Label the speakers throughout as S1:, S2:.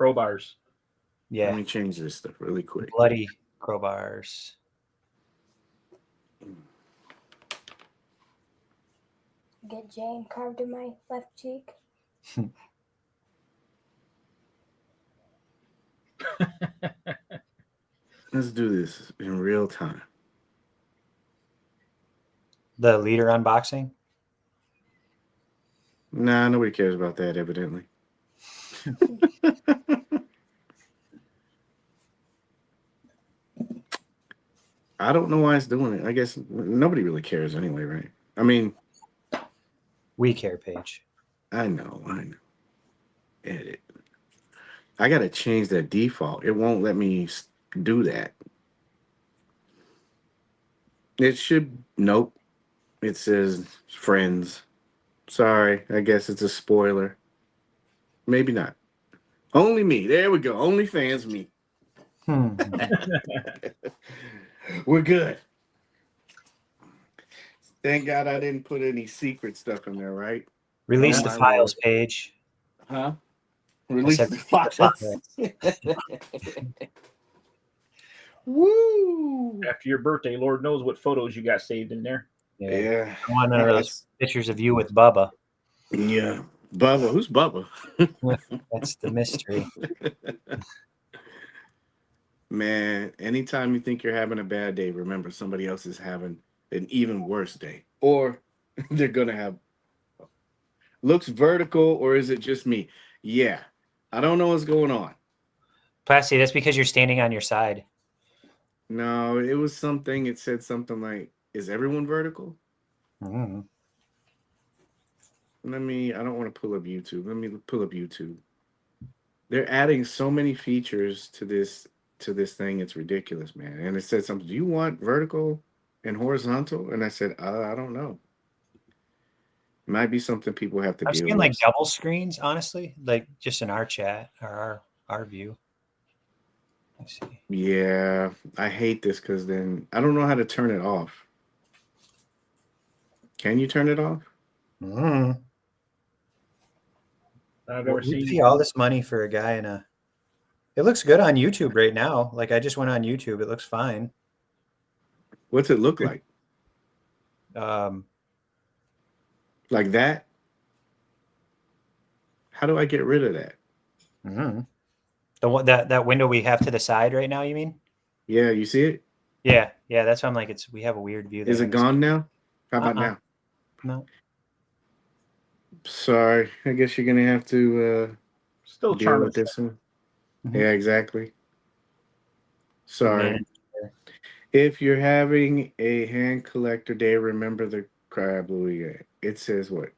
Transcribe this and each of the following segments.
S1: crowbars.
S2: Yeah.
S3: Let me change this stuff really quick.
S2: Bloody crowbars.
S4: Get Jane carved in my left cheek.
S3: Let's do this in real time.
S2: The leader unboxing?
S3: Nah, nobody cares about that, evidently. I don't know why it's doing it. I guess nobody really cares anyway, right? I mean,
S2: we care, Paige.
S3: I know. Edit. I got to change that default. It won't let me do that. It should. Nope. It says friends. Sorry. I guess it's a spoiler. Maybe not. Only me. There we go. Only fans me. We're good. Thank God I didn't put any secret stuff in there, right?
S2: Release the files, Paige.
S3: Huh? Release the files. Woo!
S1: After your birthday, Lord knows what photos you got saved in there.
S3: Yeah.
S2: I want none of those pictures of you with Bubba.
S3: Yeah. Bubba. Who's Bubba?
S2: That's the mystery.
S3: Man, anytime you think you're having a bad day, remember somebody else is having an even worse day. Or they're going to have... Looks vertical, or is it just me? Yeah. I don't know what's going on.
S2: Plasty, that's because you're standing on your side.
S3: No, it was something. It said something like, is everyone vertical?
S2: Mm-hmm.
S3: I don't want to pull up YouTube. Let me pull up YouTube. They're adding so many features to this thing. It's ridiculous, man. And it said something, do you want vertical and horizontal? And I said, I don't know. It might be something people have to
S2: I've
S3: deal
S2: seen
S3: with.
S2: like double screens, honestly, like just in our chat or our view. Let's see.
S3: Yeah, I hate this because then I don't know how to turn it off. Can you turn it off?
S2: Mm-hmm.
S1: I've never seen
S2: see all this money for a guy in a... It looks good on YouTube right now. Like I just went on YouTube. It looks fine.
S3: What's it look like? Like that? How do I get rid of that?
S2: Mm-hmm. The one that window we have to the side right now, you mean?
S3: Yeah, you see it?
S2: Yeah, that's why I'm like, we have a weird view there.
S3: Is it gone now? How about now?
S2: No.
S3: Sorry, I guess you're gonna have to
S1: still
S3: deal with this one. Mm-hmm. Yeah, exactly. Sorry. If you're having a hand collector day, remember the crab Louis. It says what?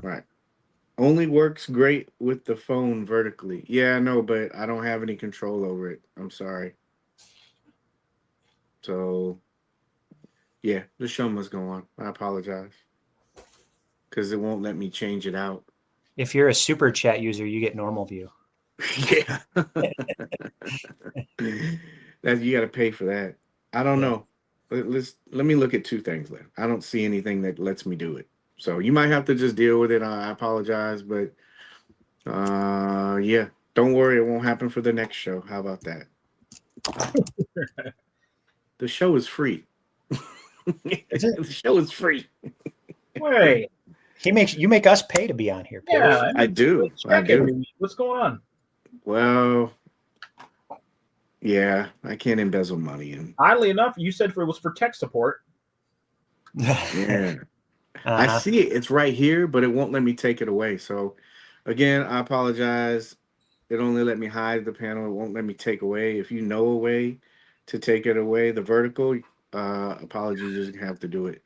S3: Right. Only works great with the phone vertically. Yeah, I know, but I don't have any control over it. I'm sorry. So, yeah, the show must go on. I apologize. Because it won't let me change it out.
S2: If you're a super chat user, you get normal view.
S3: Yeah. That you got to pay for that. I don't know. Let me look at two things then. I don't see anything that lets me do it. So you might have to just deal with it. I apologize, but yeah, don't worry. It won't happen for the next show. How about that? The show is free. The show is free.
S1: Wait.
S2: You make us pay to be on here. Paige.
S3: Yeah, I do.
S1: What's going on?
S3: Well, yeah, I can't embezzle money. And
S1: oddly enough, you said it was for tech support.
S3: Yeah. I see it. It's right here, but it won't let me take it away. So, again, I apologize. It only let me hide the panel. It won't let me take away. If you know a way to take it away, the vertical, apologies, you just have to do it.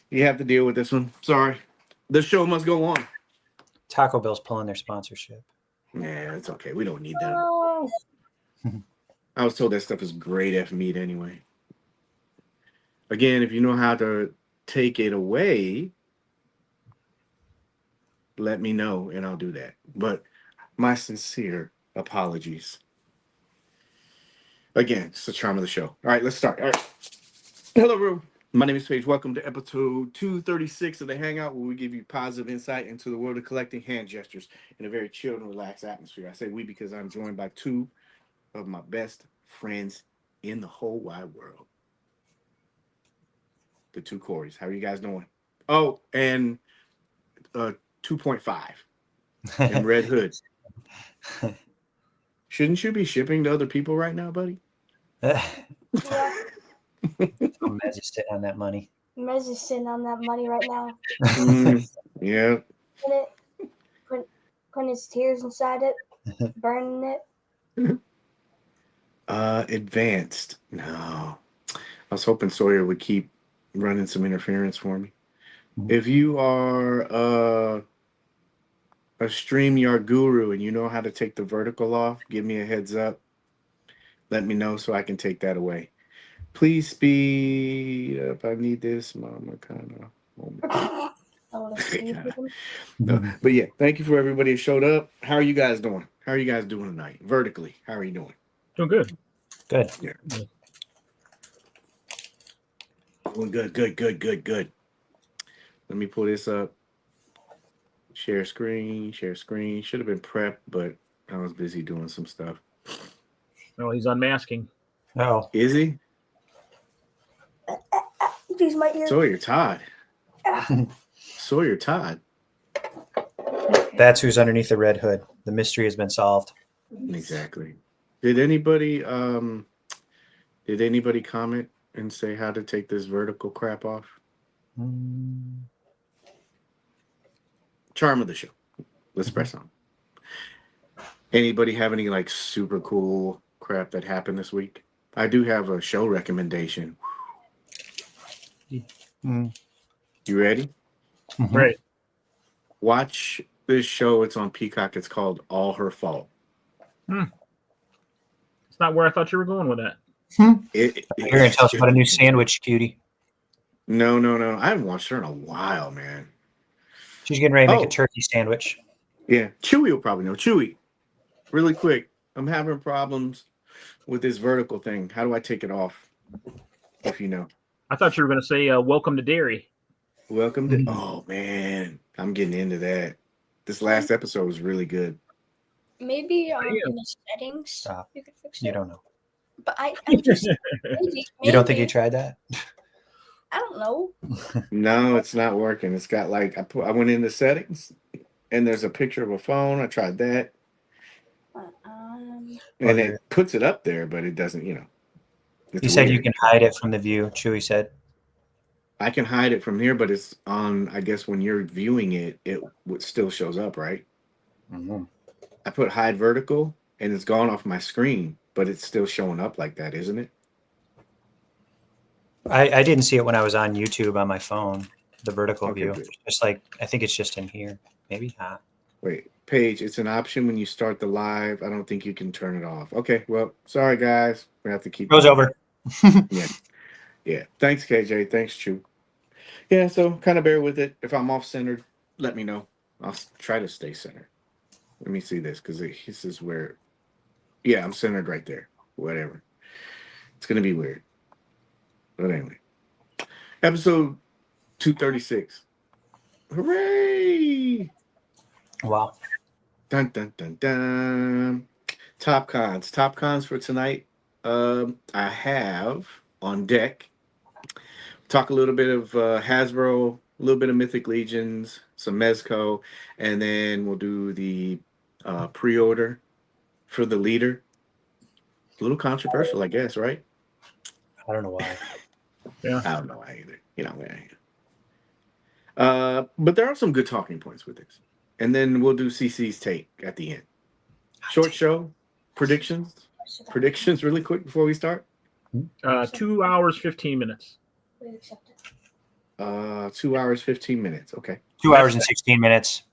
S3: You have to deal with this one. Sorry. The show must go on.
S2: Taco Bell's pulling their sponsorship.
S3: Yeah, it's okay. We don't need that. I was told that stuff is great F meat anyway. Again, if you know how to take it away, let me know and I'll do that. But my sincere apologies. Again, it's the charm of the show. All right, let's start. All right. Hello, room. My name is Paige. Welcome to episode 236 of the Hangout, where we give you positive insight into the world of collecting hand gestures in a very chilled and relaxed atmosphere. I say we because I'm joined by two of my best friends in the whole wide world. The two Corys. How are you guys doing? Oh, and 2.5 and Red Hood. Shouldn't you be shipping to other people right now, buddy?
S4: Yeah,
S2: Mez is sitting on that money.
S4: Mez is sitting on that money right now.
S3: Yeah.
S4: Putting his tears inside it, burning it.
S3: Advanced. No. I was hoping Sawyer would keep running some interference for me. If you are a StreamYard guru and you know how to take the vertical off, give me a heads up. Let me know so I can take that away. Please speed up. I need this, mama, kind of. But yeah, thank you for everybody who showed up. How are you guys doing? How are you guys doing tonight? Vertically, how are you doing?
S1: Doing good.
S2: Good.
S3: Yeah. Doing good. Let me pull this up. Share screen. Should have been prepped, but I was busy doing some stuff.
S1: Oh, he's unmasking.
S2: Oh,
S3: Is he?
S4: Use my ear.
S3: Sawyer Todd. Sawyer Todd.
S2: that's who's underneath the red hood. The mystery has been solved.
S3: Exactly. Did anybody comment and say how to take this vertical crap off? Charm of the show. Let's press on. Anybody have any like super cool crap that happened this week? I do have a show recommendation. You ready?
S1: Right.
S3: Watch this show. It's on Peacock. It's called All Her Fault.
S1: It's not where I thought you were going with that.
S2: You're going to tell us about a new sandwich, cutie.
S3: No. I haven't watched her in a while, man.
S2: She's getting ready to make a turkey sandwich.
S3: Yeah. Chewy will probably know. Chewy, really quick. I'm having problems with this vertical thing. How do I take it off? If you know.
S1: I thought you were going to say, welcome to dairy.
S3: Welcome to. Oh, man. I'm getting into that. This last episode was really good.
S4: Maybe in the settings
S2: Stop.
S4: you could fix it.
S2: You don't know.
S4: But I'm just maybe.
S2: You don't think you tried that?
S4: I don't know.
S3: No, it's not working. It's got like I went into settings and there's a picture of a phone. I tried that. And it puts it up there, but it doesn't, you know.
S2: You said you can hide it from the view, Chewy said.
S3: I can hide it from here, but it's on, I guess when you're viewing it, it still shows up, right? I put hide vertical and it's gone off my screen, but it's still showing up like that, isn't it?
S2: I didn't see it when I was on YouTube on my phone, the vertical view.
S3: Good.
S2: Just like, I think it's just in here. Maybe not.
S3: Wait, Paige, it's an option when you start the live. I don't think you can turn it off. Okay, well, sorry, guys. We have to keep
S2: Goes over.
S3: Yeah. Thanks, KJ. Thanks, Chew. Yeah, so kind of bear with it. If I'm off-centered, let me know. I'll try to stay centered. Let me see this, because this is where... Yeah, I'm centered right there. Whatever. It's going to be weird. But anyway. Episode 236. Hooray!
S2: Wow.
S3: Dun, dun, dun, dun. Top cons for tonight. I have on deck. Talk a little bit of Hasbro, a little bit of Mythic Legions, some Mezco, and then we'll do the pre-order for the leader. A little controversial, I guess, right?
S2: I don't know why.
S1: Yeah.
S3: I don't know why either. You know, but there are some good talking points with this. And then we'll do CC's take at the end. Short show, predictions really quick before we start.
S1: 2 hours, 15 minutes.
S4: We accept it.
S3: 2 hours, 15 minutes. Okay.
S2: 2 hours and 16 minutes.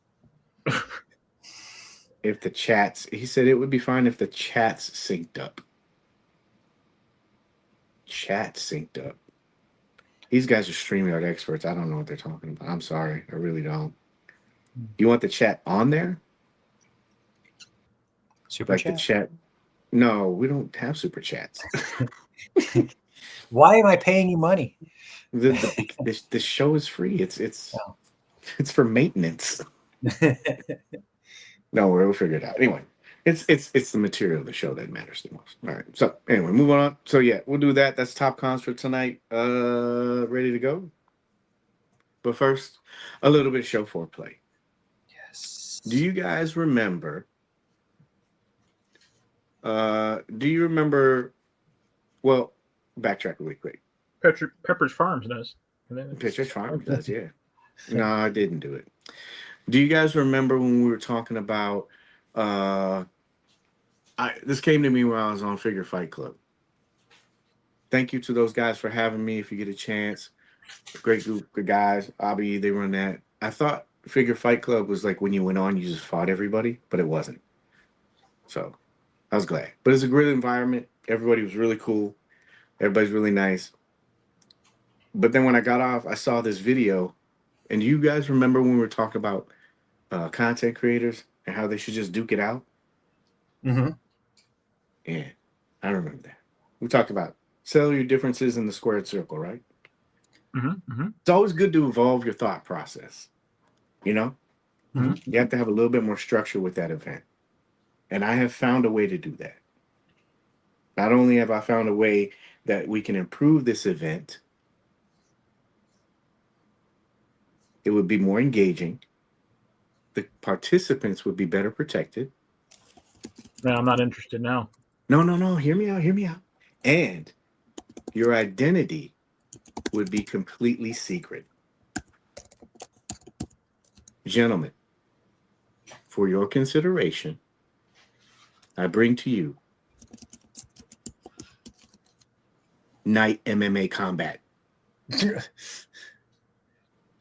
S3: If the chats, he said it would be fine if the chats synced up. These guys are StreamYard experts. I don't know what they're talking about. I'm sorry. I really don't. You want the chat on there?
S2: Super
S3: Like
S2: chat?
S3: the chat? No, we don't have super chats.
S2: Why am I paying you money?
S3: The show is free. It's
S2: Oh.
S3: it's for maintenance. No, we'll figure it out. Anyway, it's the material of the show that matters the most. All right. So anyway, moving on. So yeah, we'll do that. That's top cons for tonight. Ready to go? But first, a little bit of show foreplay.
S2: Yes.
S3: Do you guys remember? Do you remember? Well, backtrack really quick.
S1: Pepper's Farms does.
S3: Pictures Farm does, yeah. No, I didn't do it. Do you guys remember when we were talking about? This came to me when I was on Figure Fight Club. Thank you to those guys for having me. If you get a chance, great group of guys. Abby, they run that. I thought Figure Fight Club was like when you went on, you just fought everybody, but it wasn't. So I was glad. But it's a great environment. Everybody was really cool. Everybody's really nice. But then when I got off, I saw this video. And you guys remember when we were talking about content creators and how they should just duke it out?
S2: Mm-hmm.
S3: Yeah, I remember that. We talked about settle your differences in the squared circle, right? It's always good to evolve your thought process. You know? You have to have a little bit more structure with that event. And I have found a way to do that. Not only have I found a way that we can improve this event, it would be more engaging. The participants would be better protected.
S1: No, I'm not interested now.
S3: No. Hear me out. And your identity would be completely secret. Gentlemen, for your consideration, I bring to you Night MMA Combat.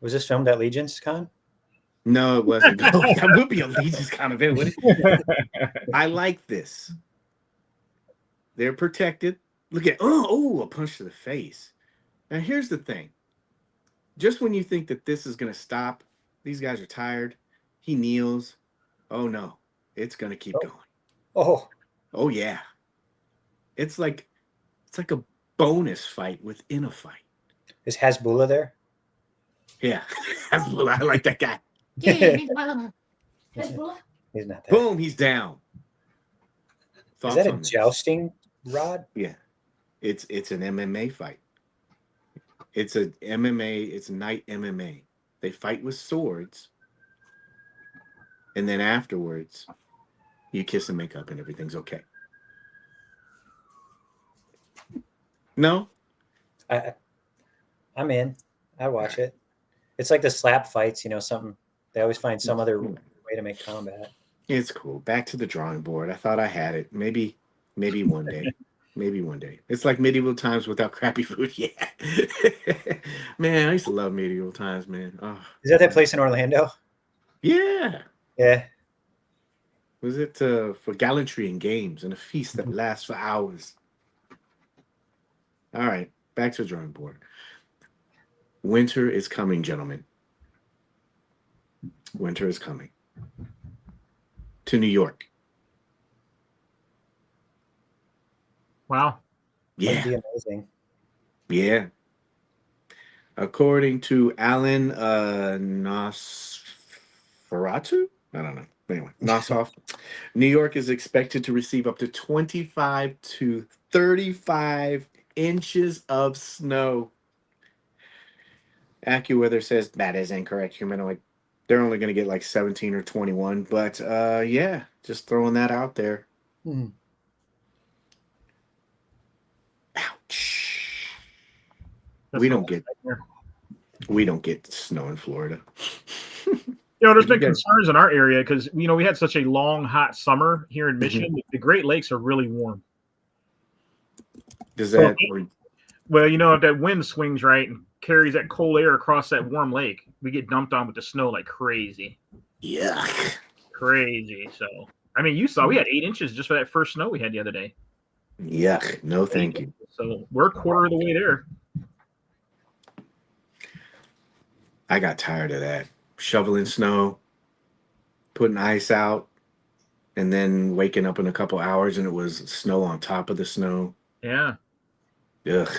S2: Was this filmed at Legions Con?
S3: No, it wasn't. No, that would be a Legion's kind of event, wouldn't it? I like this. They're protected. Look at a punch to the face. Now here's the thing. Just when you think that this is gonna stop, these guys are tired. He kneels. Oh no, it's gonna keep going. Oh yeah. It's like a bonus fight within a fight.
S2: Is Hasbula there?
S3: Yeah, I like that guy.
S2: He's not there.
S3: Boom, he's down.
S2: Is that a jousting rod?
S3: Yeah, it's an MMA fight. It's a MMA. It's night MMA. They fight with swords, and then afterwards, you kiss and make up, and everything's okay. No,
S2: I'm in. I watch it. It's like the slap fights, something. They always find some other way to make combat.
S3: It's cool. Back to the drawing board. I thought I had it. Maybe one day. Maybe one day. It's like medieval times without crappy food. Yeah. Man, I used to love medieval times, man. Oh.
S2: Is that place in Orlando?
S3: Yeah.
S2: Yeah.
S3: Was it for gallantry and games and a feast that lasts for hours? All right. Back to the drawing board. Winter is coming, gentlemen. Winter is coming. To New York.
S1: Wow.
S3: Yeah.
S2: That'd be amazing.
S3: Yeah. According to Alan Nosferatu, I don't know. Anyway, Nossoff, New York is expected to receive up to 25 to 35 inches of snow. AccuWeather says that is incorrect, humanoid. They're only going to get like 17 or 21. But yeah, just throwing that out there. Ouch. We don't get snow in Florida.
S1: There's been concerns in our area because we had such a long, hot summer here in Michigan. The Great Lakes are really warm.
S3: Does that?
S1: Well, if that wind swings right and carries that cold air across that warm lake, we get dumped on with the snow like crazy.
S3: Yuck.
S1: Crazy. So, you saw we had 8 inches just for that first snow we had the other day.
S3: Yuck. No, thank you.
S1: So we're a quarter of the way there.
S3: I got tired of that. Shoveling snow, putting ice out, and then waking up in a couple hours and it was snow on top of the snow.
S1: Yeah.
S3: Ugh.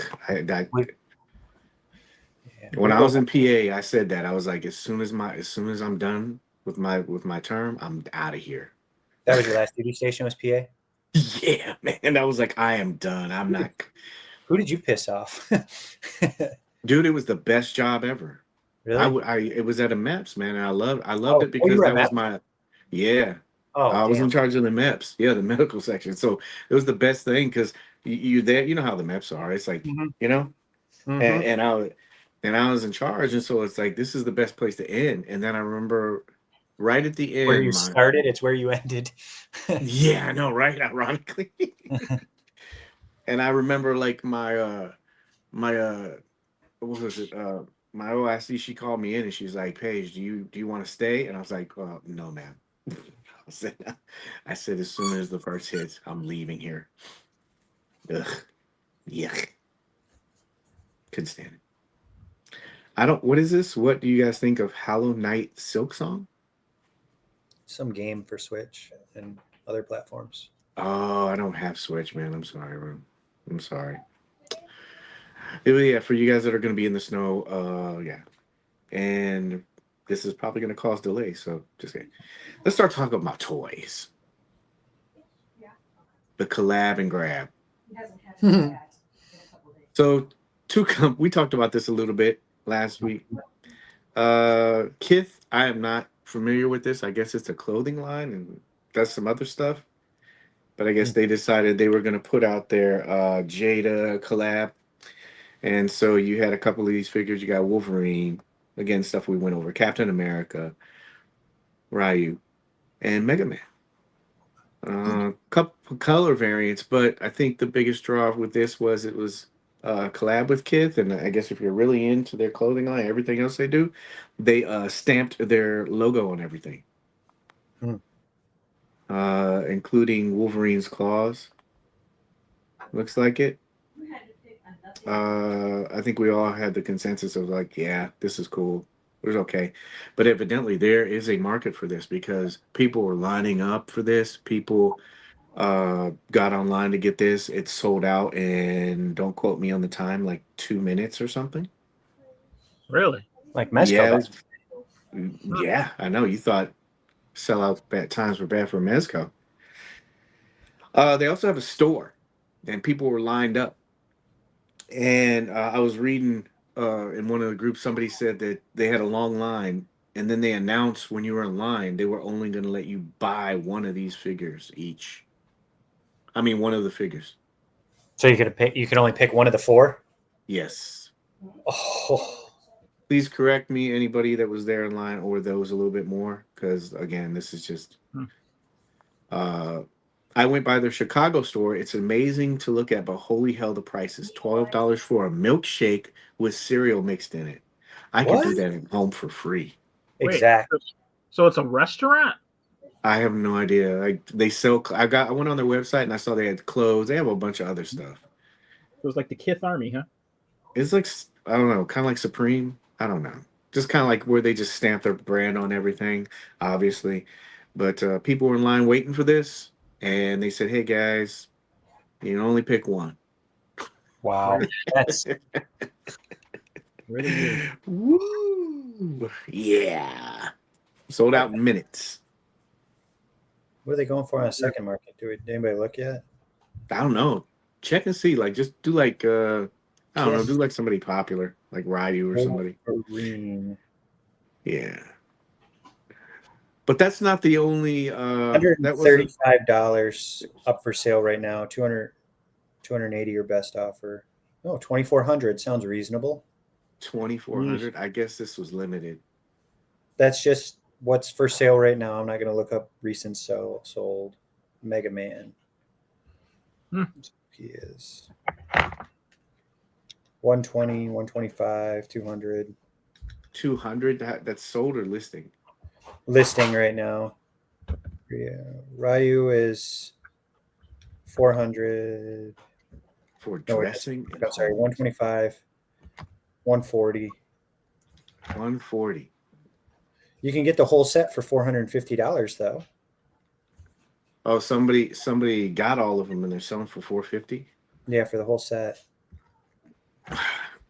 S2: Yeah.
S3: When I was in PA, I said that. I was like, as soon as I'm done with my term, I'm out of here.
S2: That was your last duty station, was PA?
S3: Yeah, man. I was like, I am done. I'm not.
S2: Who did you piss off?
S3: Dude, it was the best job ever.
S2: Really?
S3: It was at a MEPS, man, and I loved it
S2: you
S3: because
S2: were
S3: that
S2: at
S3: was
S2: MEP?
S3: my, yeah.
S2: Oh,
S3: I was
S2: damn.
S3: in charge of the MEPS, yeah, the medical section. So it was the best thing because you there, you know how the MEPS are. It's like, you know,
S2: Mhm.
S3: and I was in charge, and so it's like this is the best place to end. And then I remember right at the
S2: Where
S3: end,
S2: you started, it's where you ended.
S3: yeah, I know, right? Ironically. And I remember like my what was it? My OIC, she called me in and she's like, Paige, do you want to stay? And I was like, no, ma'am. I said, as soon as the first hits, I'm leaving here. Ugh. Yuck. Couldn't stand it. What is this? What do you guys think of Hollow Knight Silk Song?
S2: Some game for Switch and other platforms.
S3: Oh, I don't have Switch, man. I'm sorry, bro. I'm sorry. Yeah, for you guys that are going to be in the snow, yeah. And this is probably going to cause delay, so just kidding. Let's start talking about toys. The collab and grab. So we talked about this a little bit last week. Kith, I am not familiar with this. I guess it's a clothing line and does some other stuff. But I guess they decided they were going to put out their Jada collab. And so you had a couple of these figures. You got Wolverine, again, stuff we went over, Captain America, Ryu, and Mega Man. Couple color variants, but I think the biggest draw with this was it was collab with Kith, and I guess if you're really into their clothing line, everything else they do, they stamped their logo on everything, including Wolverine's claws. Looks like it. I think we all had the consensus of like, yeah, this is cool. It was okay. But evidently there is a market for this because people were lining up for this. People got online to get this. It's sold out and don't quote me on the time, like 2 minutes or something.
S1: Really?
S2: Like Mezco.
S3: Yeah, I know. You thought sellout bad times were bad for Mezco. They also have a store and people were lined up. And I was reading in one of the groups, somebody said that they had a long line, and then they announced when you were in line, they were only going to let you buy one of these figures each. I mean, one of the figures.
S2: So you could only pick one of the four?
S3: Yes.
S2: Oh.
S3: Please correct me, anybody that was there in line, or those a little bit more, because again, this is just. I went by their Chicago store. It's amazing to look at, but holy hell, the price is $12 for a milkshake with cereal mixed in it. I could do that at home for free.
S2: Exactly.
S1: So it's a restaurant?
S3: I have no idea. They sell. I went on their website and I saw they had clothes. They have a bunch of other stuff.
S1: It was like the Kith Army, huh?
S3: It's like, I don't know, kind of like Supreme. I don't know. Just kind of like where they just stamp their brand on everything, obviously. But people were in line waiting for this. And they said, hey, guys, you can only pick one.
S2: Wow. That's
S1: really weird.
S3: Woo! Yeah. Sold out in minutes.
S2: What are they going for on a second market? Did anybody look yet?
S3: I don't know. Check and see. Like, just do like, I don't know, do like somebody popular, like Ryu or somebody.
S2: Green.
S3: Yeah. But that's not the only
S2: $135 up for sale right now. 280 your best offer. No, 2,400 sounds reasonable.
S3: 2,400. I guess this was limited.
S2: That's just what's for sale right now. I'm not going to look up recent sold. Mega Man. He is 120, 125, 200.
S3: 200. That's sold or listing?
S2: Listing right now. Yeah, Ryu is 400
S3: for dressing.
S2: I'm sorry, 125, 140.
S3: 140.
S2: You can get the whole set for $450 though.
S3: Oh, somebody got all of them and they're selling for $450.
S2: Yeah, for the whole set.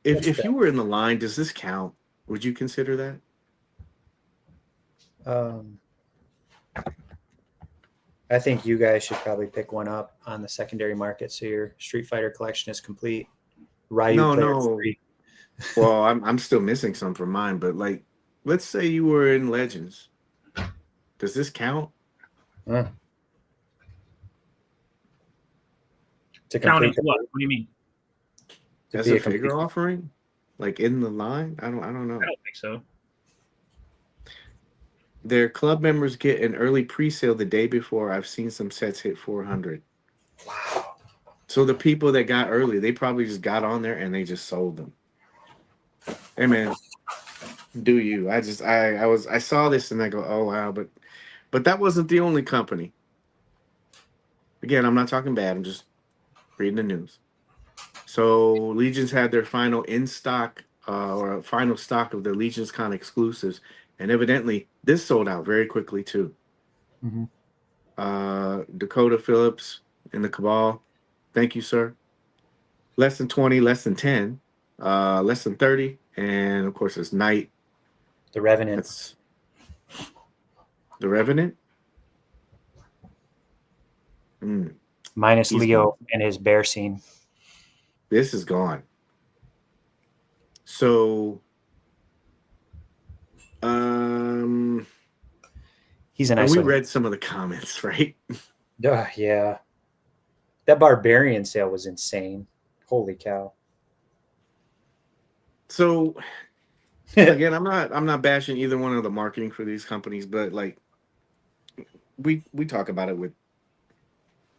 S3: If you were in the line, does this count? Would you consider that?
S2: I think you guys should probably pick one up on the secondary market so your Street Fighter collection is complete. Ryu player
S3: No.
S2: 3.
S3: Well, I'm still missing some from mine, but like, let's say you were in Legends. Does this count?
S2: To
S1: Counting
S2: complete
S1: what? What do you mean?
S3: As
S2: be
S3: a
S2: a complete-
S3: figure offering? Like in the line? I don't know.
S1: I don't think so.
S3: Their club members get an early pre-sale the day before. I've seen some sets hit 400.
S2: Wow.
S3: So the people that got early, they probably just got on there and they just sold them. Hey man, do you? I saw this and I go, oh wow, but that wasn't the only company. Again, I'm not talking bad. I'm just reading the news. So Legions had their final in stock or final stock of the Legions Con exclusives, and evidently this sold out very quickly too. Dakota Phillips in the Cabal, thank you, sir. Less than 20, less than 10, less than 30, and of course it's Knight.
S2: The Revenant.
S3: That's the Revenant.
S2: Minus
S3: He's
S2: Leo
S3: gone.
S2: and his bear scene.
S3: This is gone. So,
S2: He's a nice
S3: we
S2: looking-
S3: read some of the comments, right?
S2: Yeah. That Barbarian sale was insane. Holy cow.
S3: So, again, I'm not bashing either one of the marketing for these companies, but like we talk about it with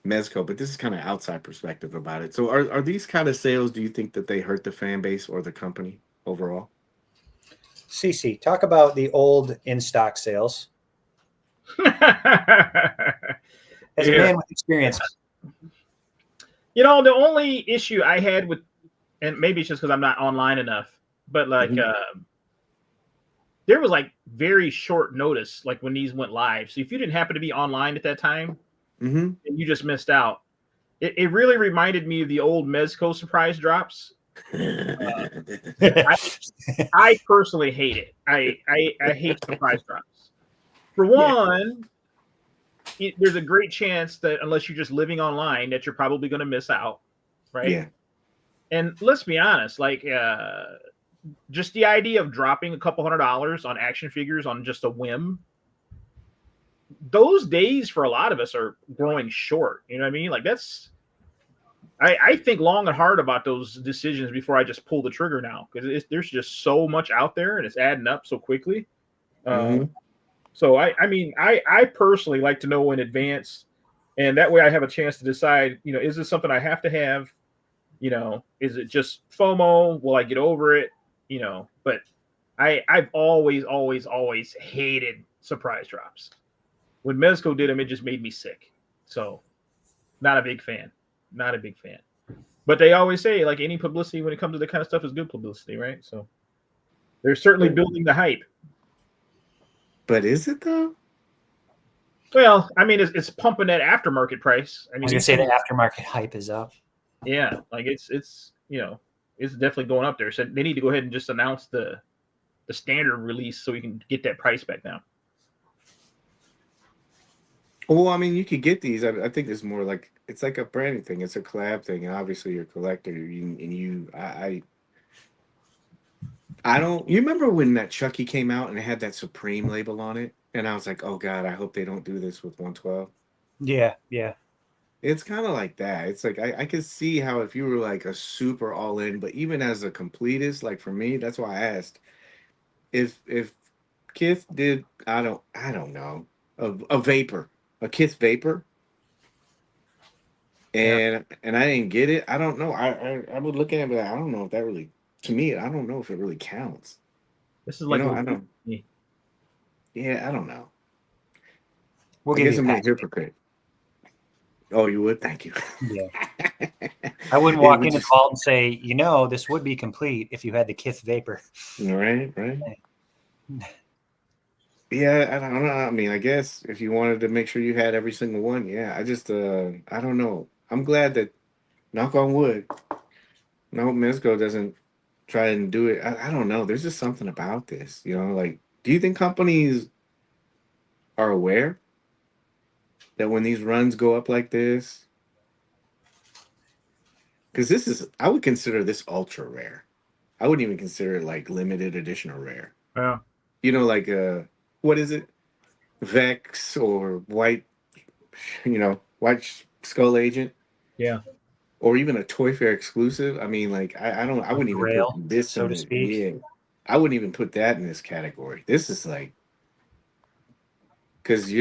S3: Mezco, but this is kind of outside perspective about it. So are these kind of sales, do you think that they hurt the fan base or the company overall?
S2: CC, talk about the old in-stock sales. As a man with experience.
S1: You know, the only issue I had with, and maybe it's just because I'm not online enough, but like there was like very short notice, like when these went live. So if you didn't happen to be online at that time, and you just missed out. It really reminded me of the old Mezco surprise drops. I personally hate it. I hate surprise drops. For one, there's a great chance that unless you're just living online, that you're probably going to miss out, right?
S3: Yeah.
S1: And let's be honest, like just the idea of dropping a couple $100 on action figures on just a whim, those days for a lot of us are growing short. You know what I mean? Like that's, I think long and hard about those decisions before I just pull the trigger now, because there's just so much out there and it's adding up so quickly. So I mean, I personally like to know in advance, and that way I have a chance to decide, you know, is this something I have to have? You know, is it just FOMO? Will I get over it? You know, but I've always hated surprise drops. When Mezco did them, it just made me sick. So not a big fan. Not a big fan. But they always say, like, any publicity when it comes to that kind of stuff is good publicity, right? So they're certainly building the hype.
S3: But is it though?
S1: Well, I mean, it's pumping that aftermarket price. I mean,
S2: I was gonna say the aftermarket hype is up.
S1: Yeah, like it's you know, it's definitely going up there. So they need to go ahead and just announce the standard release so we can get that price back down.
S3: Well, I mean, you could get these. I think it's more like it's like a branding thing. It's a collab thing. And obviously, you're a collector. I don't. You remember when that Chucky came out and it had that Supreme label on it, and I was like, oh god, I hope they don't do this with 112.
S2: Yeah.
S3: It's kind of like that. It's like I could see how if you were like a super all in, but even as a completist, like for me, that's why I asked if Kith did. I don't know a vapor. A Kith Vapor, and I didn't get it. I don't know. I would look at it, but I don't know if that really. To me, I don't know if it really counts.
S1: This is like,
S3: I don't. Yeah, I don't know.
S2: We'll
S3: I
S2: give
S3: guess
S2: you
S3: I'm
S2: a
S3: a
S2: pass.
S3: hypocrite. Oh, you would? Thank you.
S2: Yeah. I wouldn't walk in the vault and say, you know, this would be complete if you had the Kith Vapor.
S3: Right. Yeah, I don't know. I mean, I guess if you wanted to make sure you had every single one, yeah. I just, I don't know. I'm glad that, knock on wood, no, Mezco doesn't try and do it. I don't know. There's just something about this, you know. Like, do you think companies are aware that when these runs go up like this, because this is, I would consider this ultra rare. I wouldn't even consider it like limited edition or rare.
S1: Yeah.
S3: You know, like what is it? Vex or white, you know, white skull agent.
S1: Yeah.
S3: Or even a Toy Fair exclusive. I mean, like I wouldn't even
S2: Grail,
S3: put this
S2: so
S3: in
S2: to
S3: the,
S2: speak.
S3: yeah. I wouldn't even put that in this category. This is like, because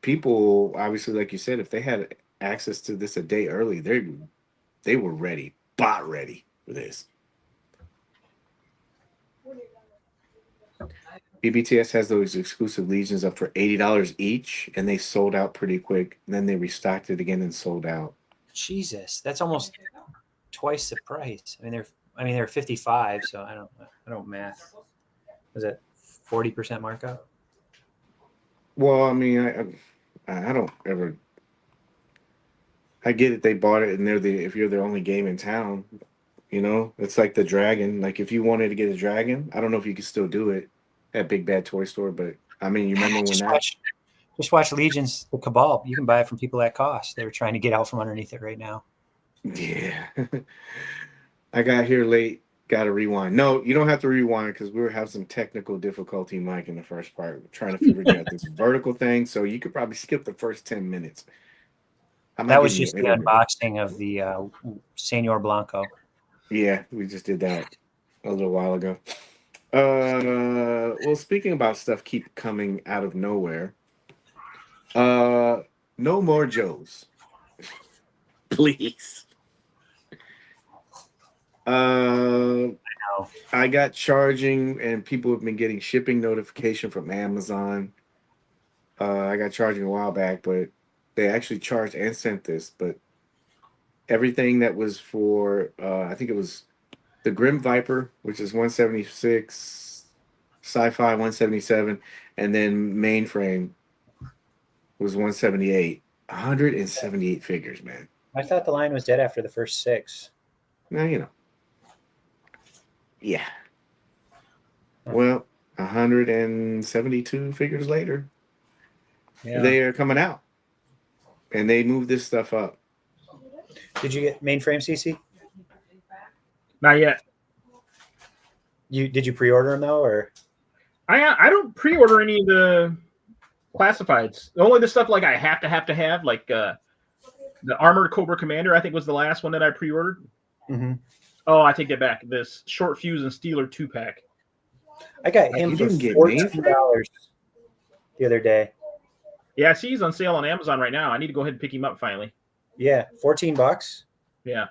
S3: people obviously, like you said, if they had access to this a day early, they were ready, bot ready for this. BBTS has those exclusive Legions up for $80 each, and they sold out pretty quick. And then they restocked it again and sold out.
S2: Jesus, that's almost twice the price. I mean they're 55, so I don't math. Was it 40% markup?
S3: Well, I mean, I don't ever. I get it. They bought it, and if you're the only game in town, you know, it's like the dragon. Like if you wanted to get a dragon, I don't know if you could still do it at Big Bad Toy Store, but I mean, you remember when
S2: just watch Legions, the Cabal. You can buy it from people at cost. They're trying to get out from underneath it right now.
S3: Yeah. I got here late. Got to rewind. No, you don't have to rewind because we were having some technical difficulty, Mike, in the first part. We're trying to figure out this vertical thing. So you could probably skip the first 10 minutes.
S2: That was just the unboxing of the Senior Blanco.
S3: Yeah, we just did that a little while ago. Well, speaking about stuff keep coming out of nowhere. No more Joes. Please. I got charging, and people have been getting shipping notification from Amazon. I got charging a while back, but they actually charged and sent this. But everything that was for, I think it was the Grim Viper, which is 176, Sci-Fi 177, and then Mainframe was 178. 178 figures, man.
S2: I thought the line was dead after the first 6.
S3: Now, you know. Yeah. Well, 172 figures later, they are coming out. And they moved this stuff up.
S2: Did you get Mainframe, CC?
S1: Not yet.
S2: Did you pre-order them though, or?
S1: I don't pre-order any of the classifieds. Only the stuff like I have to have, like the Armored Cobra Commander, I think was the last one that I pre-ordered.
S2: Mm-hmm.
S1: Oh, I take it back. This Short Fuse and Steeler 2-pack.
S2: I got him for $14 the other day.
S1: Yeah, I see he's on sale on Amazon right now. I need to go ahead and pick him up finally.
S2: Yeah, $14.
S1: Yeah.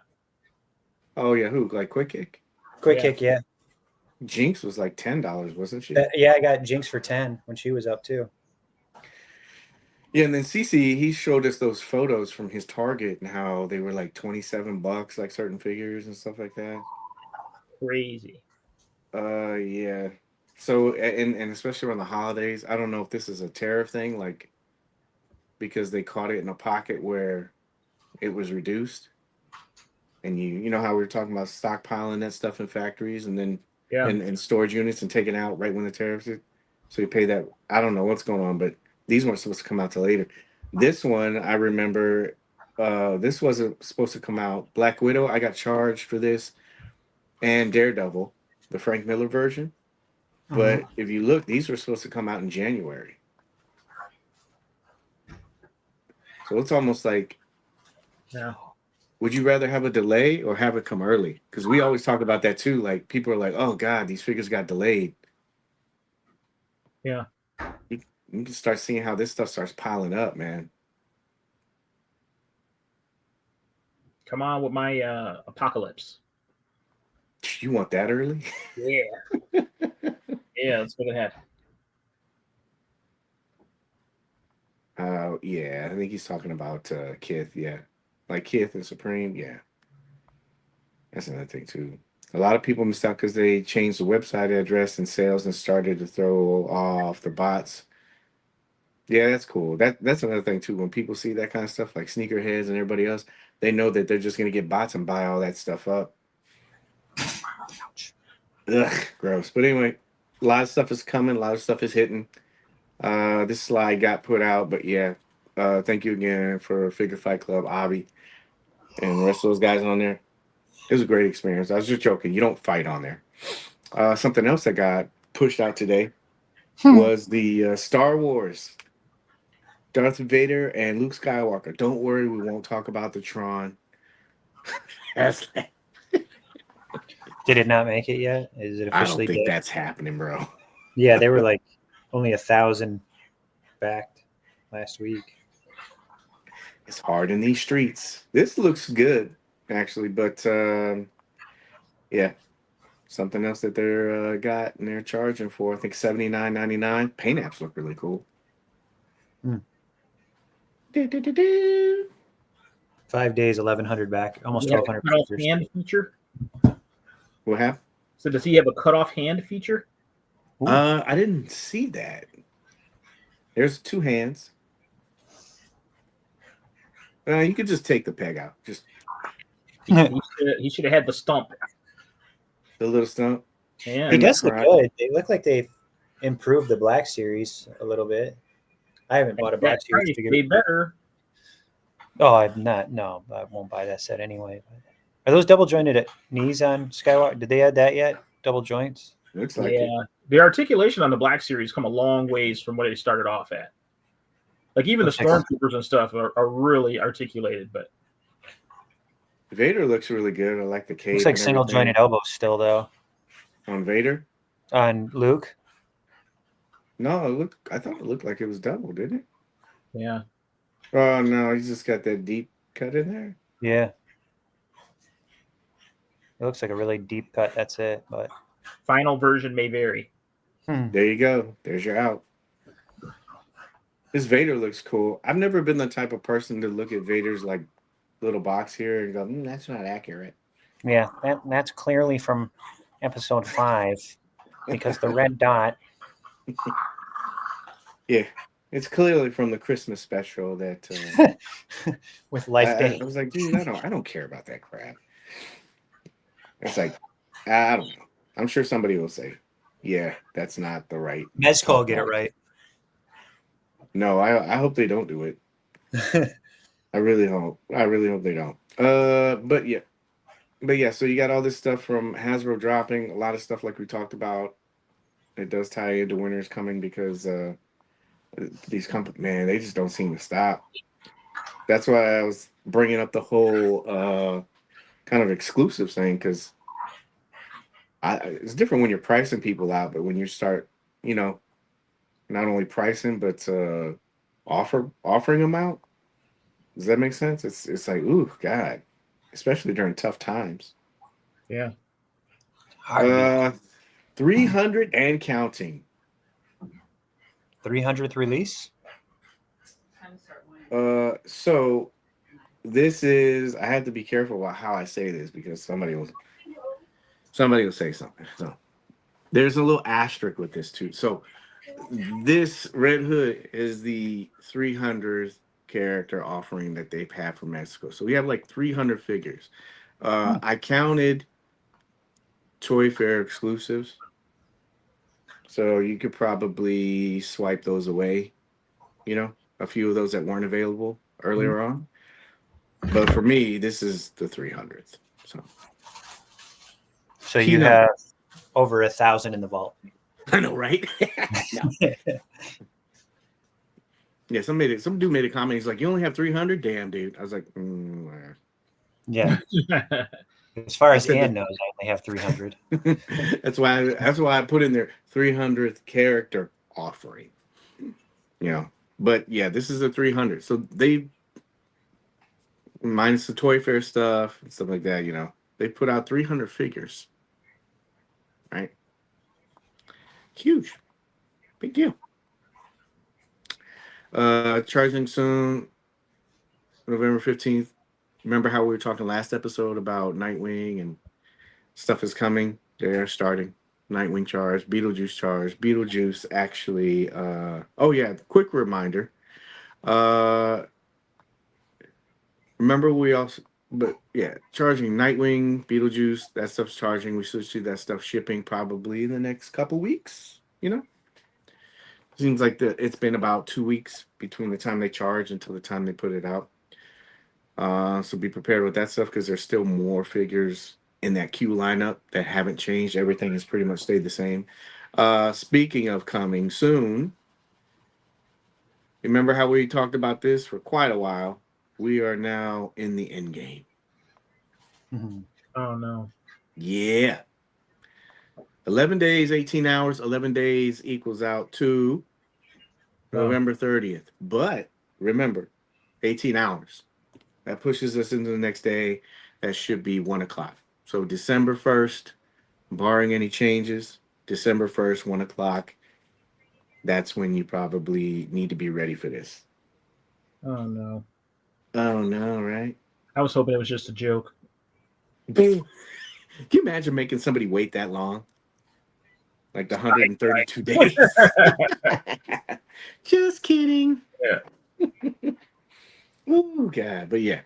S3: Oh yeah, who? Like Quick Kick?
S2: Quick Kick, yeah.
S3: Jinx was like $10, wasn't she?
S2: Yeah, I got Jinx for 10 when she was up too.
S3: Yeah, and then CC, he showed us those photos from his Target and how they were like $27, like certain figures and stuff like that.
S1: Crazy.
S3: Yeah. So, and especially around the holidays, I don't know if this is a tariff thing, like because they caught it in a pocket where it was reduced, and you know how we were talking about stockpiling that stuff in factories and then in storage units and taking out right when the tariffs hit. So you pay that. I don't know what's going on, but these weren't supposed to come out till later. This one, I remember, this wasn't supposed to come out. Black Widow, I got charged for this, and Daredevil, the Frank Miller version. But if you look, these were supposed to come out in January. So it's almost like, would you rather have a delay or have it come early? Because we always talk about that too. Like people are like, oh God, these figures got delayed.
S1: Yeah.
S3: You can start seeing how this stuff starts piling up, man.
S1: Come on with my Apocalypse.
S3: You want that early?
S1: Yeah. Yeah, that's what it had.
S3: Yeah, I think he's talking about Kith, yeah. Like Kith and Supreme, yeah. That's another thing too. A lot of people missed out because they changed the website address and sales and started to throw off the bots. Yeah, that's cool. That's another thing too. When people see that kind of stuff, like sneakerheads and everybody else, they know that they're just gonna get bots and buy all that stuff up. Ugh, gross. But anyway, a lot of stuff is coming. A lot of stuff is hitting. This slide got put out, but yeah. Thank you again for Figure Fight Club, Avi, and the rest of those guys on there. It was a great experience. I was just joking. You don't fight on there. Something else that got pushed out today was the Star Wars Darth Vader and Luke Skywalker. Don't worry, we won't talk about the Tron.
S2: Did it not make it yet? Is it
S3: I
S2: officially
S3: don't think
S2: dead?
S3: that's happening, bro.
S2: Yeah, they were like only 1,000 backed last week.
S3: It's hard in these streets. This looks good, actually, but yeah, something else that they're got and they're charging for. I think $79.99. Paint apps look really cool.
S2: Hmm.
S3: 5
S2: days, 1,100 back, almost
S1: Yeah,
S2: 1,200
S1: cutoff
S2: pictures.
S1: hand feature.
S3: What happened?
S1: So does he have a cutoff hand feature?
S2: Ooh.
S3: I didn't see that. There's 2 hands. You could just take the peg out. Just
S1: He should have had the stump.
S3: the little stump.
S1: Yeah,
S2: He does look
S3: Right.
S2: good. They look like they've improved the Black Series a little bit. I haven't bought a Black Series figure.
S1: They better.
S2: Oh, I'm not. No, I won't buy that set anyway. Are those double jointed knees on Skywalker? Did they add that yet? Double joints?
S3: Looks like
S1: Yeah,
S3: it.
S1: the articulation on the Black Series come a long ways from what they started off at. Like even the stormtroopers and stuff are really articulated, but
S3: Vader looks really good. I like the cape.
S2: Looks like
S3: and
S2: single
S3: everything.
S2: jointed elbows still though.
S3: On Vader?
S2: On Luke?
S3: No, I thought it looked like it was double, didn't it?
S1: yeah.
S3: Oh no, he's just got that deep cut in there.
S2: Yeah. It looks like a really deep cut. That's it. But
S1: Final version may vary.
S3: There you go. There's your out. This Vader looks cool. I've never been the type of person to look at Vader's like little box here and go, that's not accurate.
S2: yeah, that's clearly from episode 5 because the red dot.
S3: Yeah, it's clearly from the Christmas special that
S2: with Life Day.
S3: I was like, dude, I don't care about that crap. It's like, I don't know. I'm sure somebody will say, yeah, that's not the right.
S2: Mezco will get it right.
S3: No, I hope they don't do it. I really hope they don't. But yeah. So you got all this stuff from Hasbro dropping. A lot of stuff like we talked about. It does tie into winners coming because these companies, man, they just don't seem to stop. That's why I was bringing up the whole kind of exclusive thing because it's different when you're pricing people out, but when you start, not only pricing but offering them out. Does that make sense? It's like, ooh, God, especially during tough times.
S1: Yeah.
S3: 300 and counting.
S2: 300th release?
S3: So this is, I have to be careful about how I say this because somebody will say something. So there's a little asterisk with this too. So this Red Hood is the 300th character offering that they've had from Mexico. So we have like 300 figures. I counted Toy Fair exclusives. So you could probably swipe those away, a few of those that weren't available earlier on. But for me, this is the 300th.
S2: So you have over 1,000 in the vault.
S3: I know, right? Yeah, some dude made a comment. He's like, "You only have 300? Damn, dude." I was like,
S2: Yeah. As far as Ann knows, I only have 300.
S3: That's why I put in there 300th character offering. But yeah, this is a 300. So they minus the Toy Fair stuff and stuff like that. They put out 300 figures. Right? Huge, big deal. Charging soon, November 15th. Remember how we were talking last episode about Nightwing and stuff is coming? They're starting. Nightwing charge, Beetlejuice charge. Beetlejuice actually, quick reminder. Remember we also but yeah, charging Nightwing, Beetlejuice, that stuff's charging. We should see that stuff shipping probably in the next couple weeks. Seems like it's been about 2 weeks between the time they charge until the time they put it out. So be prepared with that stuff because there's still more figures in that queue lineup that haven't changed. Everything has pretty much stayed the same. Speaking of coming soon, remember how we talked about this for quite a while? We are now in the end game.
S1: Oh no.
S3: Yeah. 11 days, 18 hours, 11 days equals out to November 30th. But remember, 18 hours. That pushes us into the next day. That should be 1 o'clock. So December 1st, barring any changes, December 1st, 1 o'clock. That's when you probably need to be ready for this.
S1: Oh no.
S3: Oh no, right?
S1: I was hoping it was just a joke.
S3: Can you imagine making somebody wait that long? Like the 132 days. Just kidding.
S1: Yeah.
S3: Oh God, but yeah.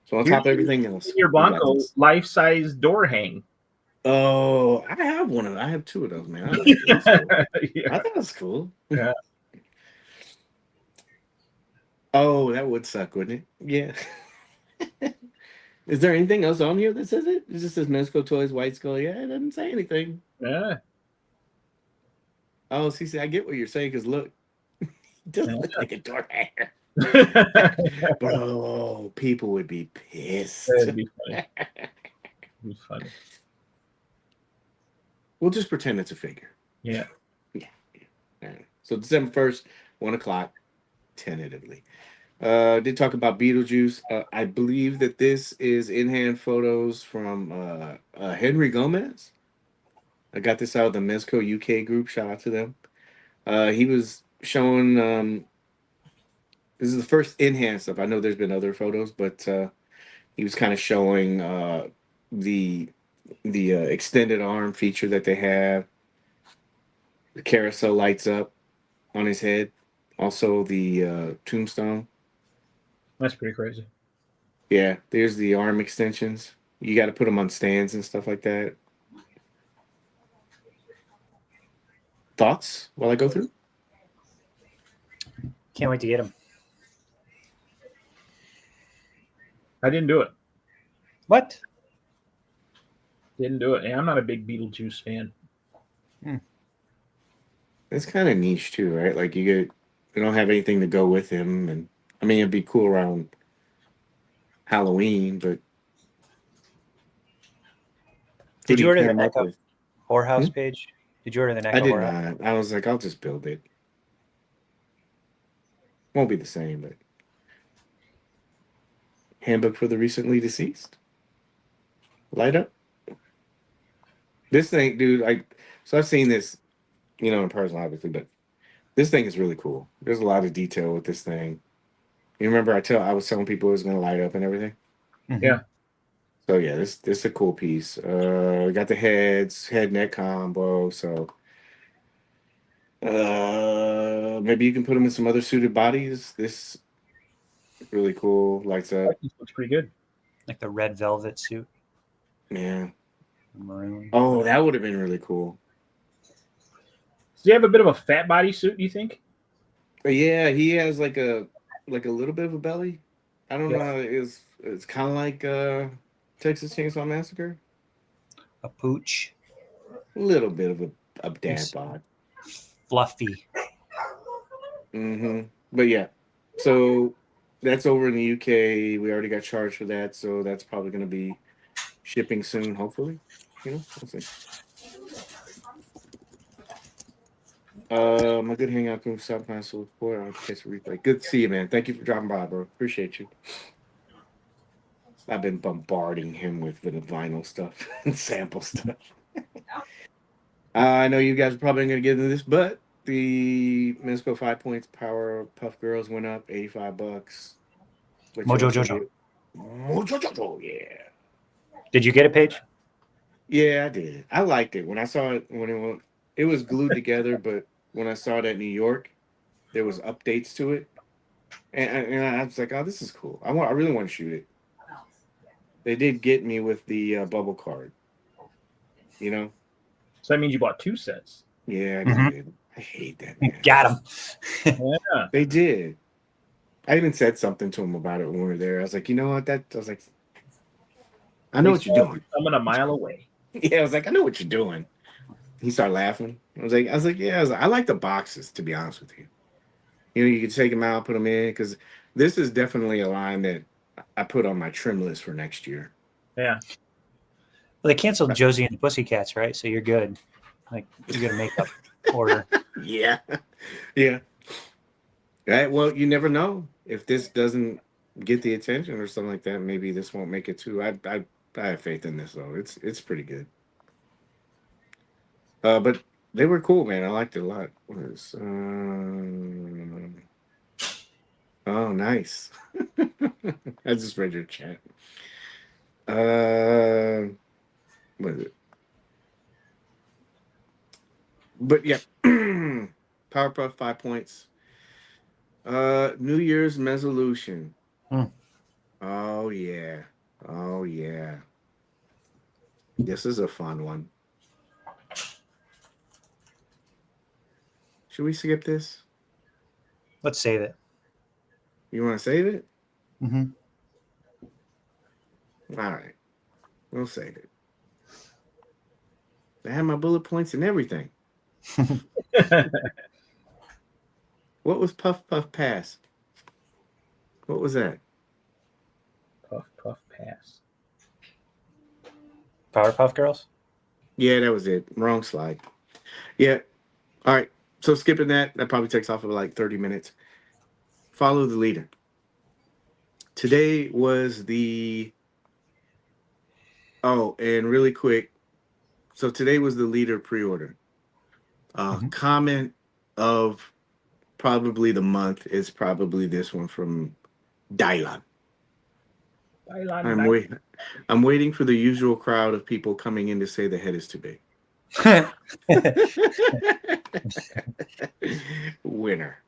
S3: So on top of everything else,
S1: Your Blanco life-size door hang.
S3: Oh, I have one of them. I have 2 of those, man. Cool.
S1: Yeah.
S3: I thought it was cool.
S1: Yeah.
S3: Oh, that would suck, wouldn't it? Yeah. Is there anything else on here that says it? It just says Mezco Toys, White Skull. Yeah, it doesn't say anything.
S1: Yeah.
S3: Oh, see, I get what you're saying, because look, it doesn't look like a door hanger. Bro, people would be pissed.
S1: That'd be funny. It'd be funny.
S3: We'll just pretend it's a figure.
S1: Yeah.
S3: Yeah. All right. So December 1st, 1 o'clock, tentatively. Did talk about Beetlejuice. I believe that this is in-hand photos from Henry Gomez. I got this out of the Mezco UK group. Shout out to them. He was showing. This is the first in-hand stuff. I know there's been other photos, but he was kind of showing the extended arm feature that they have. The carousel lights up on his head. Also the tombstone.
S1: That's pretty crazy.
S3: Yeah, there's the arm extensions. You got to put them on stands and stuff like that. Thoughts while I go through?
S2: Can't wait to get them.
S1: I didn't do it.
S2: What?
S1: Didn't do it. Yeah, I'm not a big Beetlejuice fan.
S3: It's kind of niche too, right? Like you don't have anything to go with him, and I mean it'd be cool around Halloween, but
S2: Did you order the NECA whorehouse page? Did you order the NECA?
S3: I did not. I was like, I'll just build it. Won't be the same, but handbook for the recently deceased. Light up. This thing, dude. So I've seen this, in person, obviously, but this thing is really cool. There's a lot of detail with this thing. You remember I was telling people it was going to light up and everything?
S2: Mm-hmm.
S1: Yeah.
S3: So yeah, this is a cool piece. We got the head neck combo. So maybe you can put them in some other suited bodies. This really cool. Lights up.
S1: This looks pretty good.
S2: Like the red velvet suit.
S3: Yeah.
S2: Maroon.
S3: Oh, that would have been really cool.
S1: Does he have a bit of a fat body suit, do you think?
S3: Yeah, he has like a little bit of a belly. I don't know how it is. It's kind of like Texas Chainsaw Massacre.
S2: A pooch.
S3: A little bit of a dad bod.
S2: Fluffy.
S3: But yeah, so that's over in the UK. We already got charged for that, so that's probably going to be shipping soon, hopefully. We'll see. My good hangout group, South Pascal report. I'll catch a replay. Good to see you, man. Thank you for dropping by, bro. Appreciate you. I've been bombarding him with the vinyl stuff and sample stuff. I know you guys are probably going to get into this, but the Mezco 5 Points Power Puff Girls went up $85.
S2: Mojo Jojo.
S3: Mojo Jojo, yeah.
S2: Did you get a page?
S3: Yeah, I did. I liked it when I saw it it was glued together, but when I saw it at New York, there was updates to it, and I was like, "Oh, this is cool. I really want to shoot it." they did get me with the bubble card. You know.
S1: So that means you bought 2 sets.
S3: Yeah, I did. I hate that, man.
S2: Got him.
S1: Yeah.
S3: They did. I even said something to him about it when we were there. I was like, you know what? I was like, I know what you're doing.
S1: Coming a mile away.
S3: Yeah, I was like, I know what you're doing. He started laughing. I was like, yeah. I like the boxes, to be honest with you. You know, you can take them out, put them in, because this is definitely a line that I put on my trim list for next year.
S1: Yeah.
S2: Well, they canceled Josie and the Pussycats, right? So you're good. Like, you got a makeup order.
S3: Yeah. Yeah. Right. Well, you never know. If this doesn't get the attention or something like that, maybe this won't make it too. I have faith in this, though. It's pretty good. But they were cool, man. I liked it a lot. Oh, nice. I just read your chat. What is it? But yeah, Powerpuff 5 points. New Year's resolution. Oh yeah. Oh yeah. This is a fun one. Should we skip this?
S2: Let's save it.
S3: You want to save it?
S2: Mm-hmm.
S3: All right. We'll save it. I have my bullet points and everything. What was Puff Puff Pass? What was that?
S1: Puff Puff Pass.
S2: Powerpuff Girls?
S3: Yeah, that was it. Wrong slide. Yeah. All right. So skipping that probably takes off of like 30 minutes. Follow the leader. Today was the... Oh, and really quick. So today was the leader pre-order. Comment of probably the month is probably this one from Dylan. I'm waiting for the usual crowd of people coming in to say the head is too big. Winner.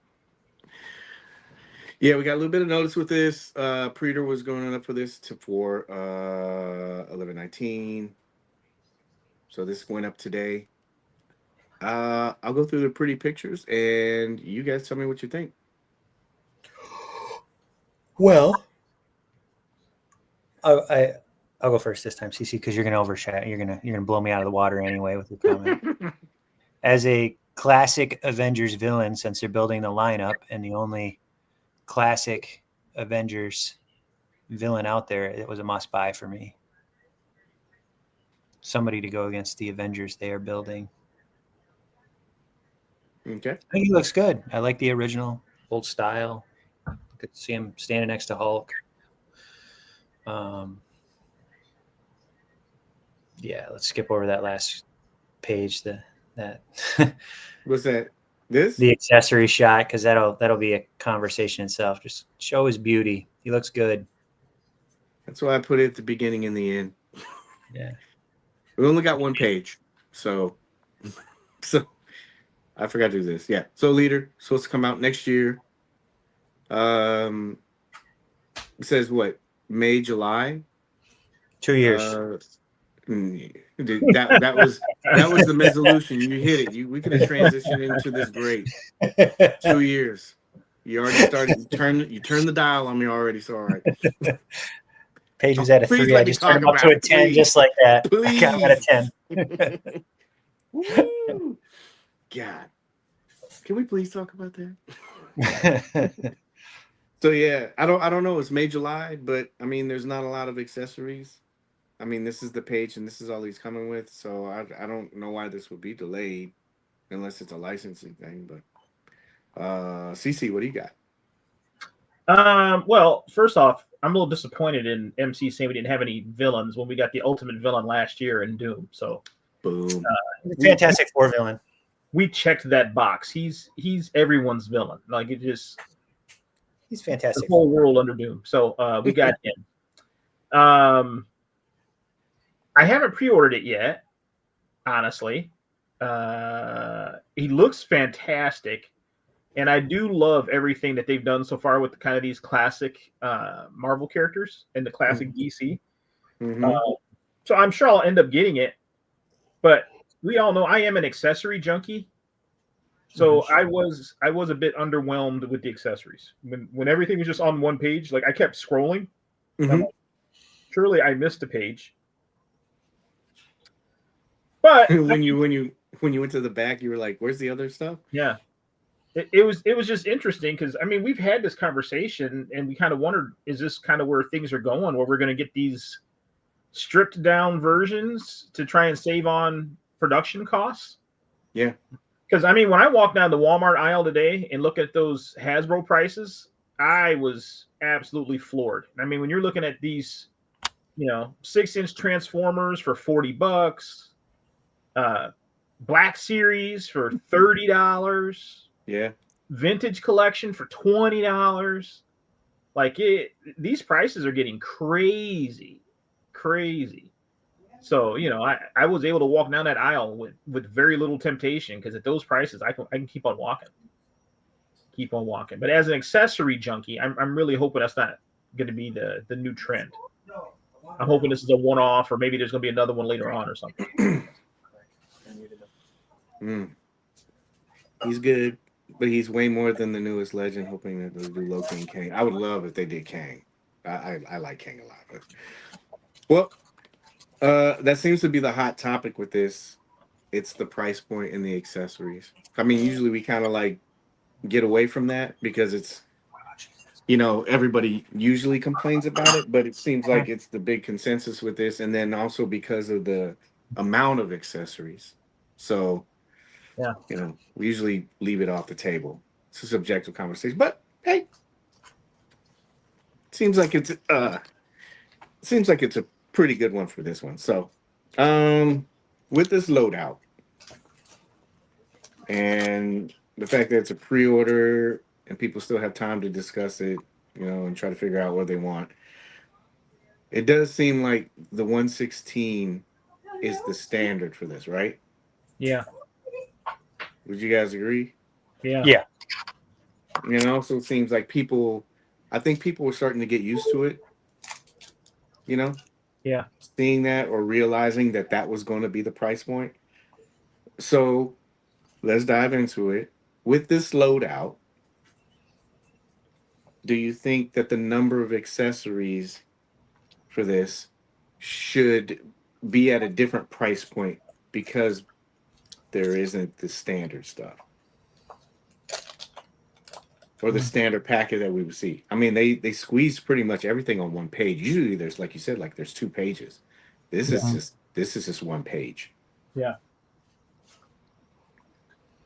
S3: Yeah, we got a little bit of notice with this. Pre-order was going up for this for 11.19. So this went up today. I'll go through the pretty pictures and you guys tell me what you think.
S2: Well, I'll go first this time, CC, because you're gonna overshadow. You're gonna blow me out of the water anyway with your comment. As a classic Avengers villain, since they're building the lineup, and the only classic Avengers villain out there, it was a must buy for me. Somebody to go against the Avengers they are building.
S3: Okay.
S2: I think he looks good. I like the original old style. Could see him standing next to Hulk. Yeah, let's skip over that last page. That
S3: What's that? This?
S2: The accessory shot, because that'll be a conversation itself. Just show his beauty. He looks good.
S3: That's why I put it at the beginning and the end.
S2: Yeah.
S3: We only got one page, so I forgot to do this. Yeah. So leader supposed to come out next year. It says what? May, July. 2 years. That was the resolution. You hit it. We could have transitioned into this great. 2 years. You already started. You turned the dial on me already. So all right.
S2: Page was at a 3. I just turned him up to a 10, just like that.
S3: Please.
S2: I got him at a 10.
S3: Woo. God. Can we please talk about that? So yeah, I don't know. It's May, July, but I mean, there's not a lot of accessories. I mean, this is the page, and this is all he's coming with. So I don't know why this would be delayed, unless it's a licensing thing. But CC, what do you got?
S1: Well, first off, I'm a little disappointed in MC saying we didn't have any villains when we got the ultimate villain last year in Doom. So
S3: boom,
S2: Fantastic Four villain.
S1: We checked that box. He's everyone's villain. Like it just.
S2: He's fantastic.
S1: The whole world under Doom. So we got him. I haven't pre-ordered it yet, honestly. He looks fantastic. And I do love everything that they've done so far with kind of these classic Marvel characters and the classic DC. So I'm sure I'll end up getting it. But we all know I am an accessory junkie. So I was a bit underwhelmed with the accessories. When everything was just on one page, like I kept scrolling. Like, surely I missed a page. But
S3: when you went to the back, you were like, "Where's the other stuff?"
S1: Yeah, it was just interesting because I mean we've had this conversation and we kind of wondered, is this kind of where things are going, where we're going to get these stripped down versions to try and save on production costs?
S3: Yeah,
S1: because I mean when I walked down the Walmart aisle today and look at those Hasbro prices, I was absolutely floored. I mean when you're looking at these, 6-inch Transformers for $40. Black Series for $30.
S3: Yeah.
S1: Vintage collection for $20. Like these prices are getting crazy. So, I was able to walk down that aisle with very little temptation because at those prices I can keep on walking. But as an accessory junkie, I'm really hoping that's not going to be the new trend. I'm hoping this is a one-off, or maybe there's going to be another one later on or something.
S3: He's good, but he's way more than the newest legend. Hoping that they'll do Loki and Kang. I would love if they did Kang. I like Kang a lot. But, well, that seems to be the hot topic with this. It's the price point and the accessories. I mean, usually we kind of like get away from that because it's, everybody usually complains about it, but it seems like it's the big consensus with this, and then also because of the amount of accessories. So,
S1: yeah,
S3: we usually leave it off the table. It's a subjective conversation, but hey, seems like it's a pretty good one for this one. So, with this loadout and the fact that it's a pre-order and people still have time to discuss it, and try to figure out what they want, it does seem like the 116 is the standard for this, right?
S1: Yeah.
S3: Would you guys agree?
S1: Yeah.
S3: And it also seems like I think people were starting to get used to it.
S1: Yeah.
S3: Seeing that or realizing that was going to be the price point. So let's dive into it. With this loadout, do you think that the number of accessories for this should be at a different price point because there isn't the standard stuff or the standard packet that we would see? I mean, they squeeze pretty much everything on one page. Usually there's, like you said, like there's 2 pages. This is just one page.
S1: Yeah.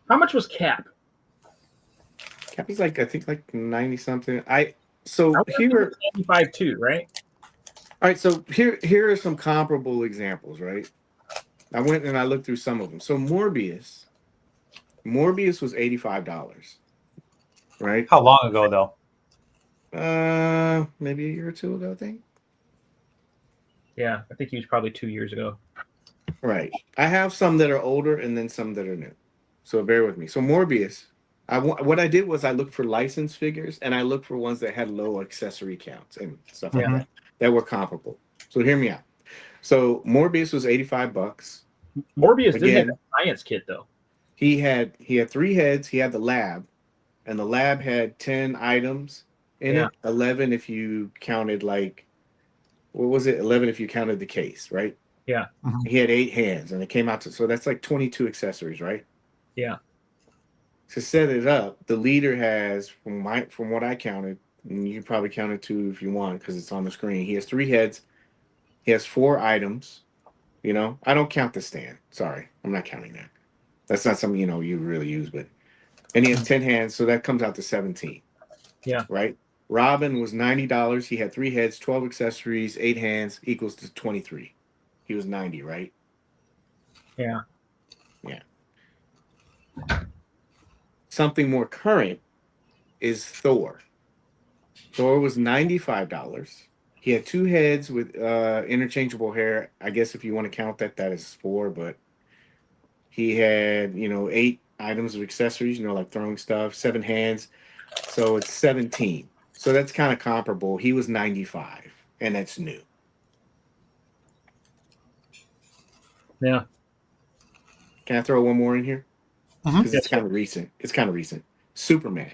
S1: How much was Cap?
S3: Cappy's I think 90 something. So here
S1: 85 too, right?
S3: All right, so here are some comparable examples, right? I went and I looked through some of them. So Morbius was $85, right?
S2: How long ago though?
S3: Maybe a year or two ago, I think.
S1: Yeah, I think he was probably 2 years ago.
S3: Right. I have some that are older and then some that are new. So bear with me. So Morbius, what I did was I looked for licensed figures and I looked for ones that had low accessory counts and stuff like that were comparable. So hear me out. So Morbius was $85.
S1: Morbius did have a science kit though.
S3: He had 3 heads. He had the lab, and the lab had 10 items in it. 11 if you counted what was it? 11 if you counted the case, right?
S1: Yeah.
S3: He had 8 hands, and it came out so that's like 22 accessories, right?
S1: Yeah.
S3: To set it up, the leader has, from what I counted, and you can probably count it too if you want because it's on the screen. He has 3 heads. He has 4 items. I don't count the stand. Sorry, I'm not counting that. That's not something you really use, but and he has 10 hands, so that comes out to 17.
S1: Yeah.
S3: Right. Robin was $90. He had 3 heads, 12 accessories, 8 hands, equals to 23. He was 90, right?
S1: Yeah.
S3: Yeah. Something more current is Thor. Thor was $95. He had 2 heads with interchangeable hair. I guess if you want to count that is 4, but he had, 8 items of accessories, like throwing stuff, 7 hands. So it's 17. So that's kind of comparable. He was $95, and that's new.
S1: Yeah.
S3: Can I throw one more in here?
S2: Mhm.
S3: Because it's kind of recent. It's kind of recent. Superman,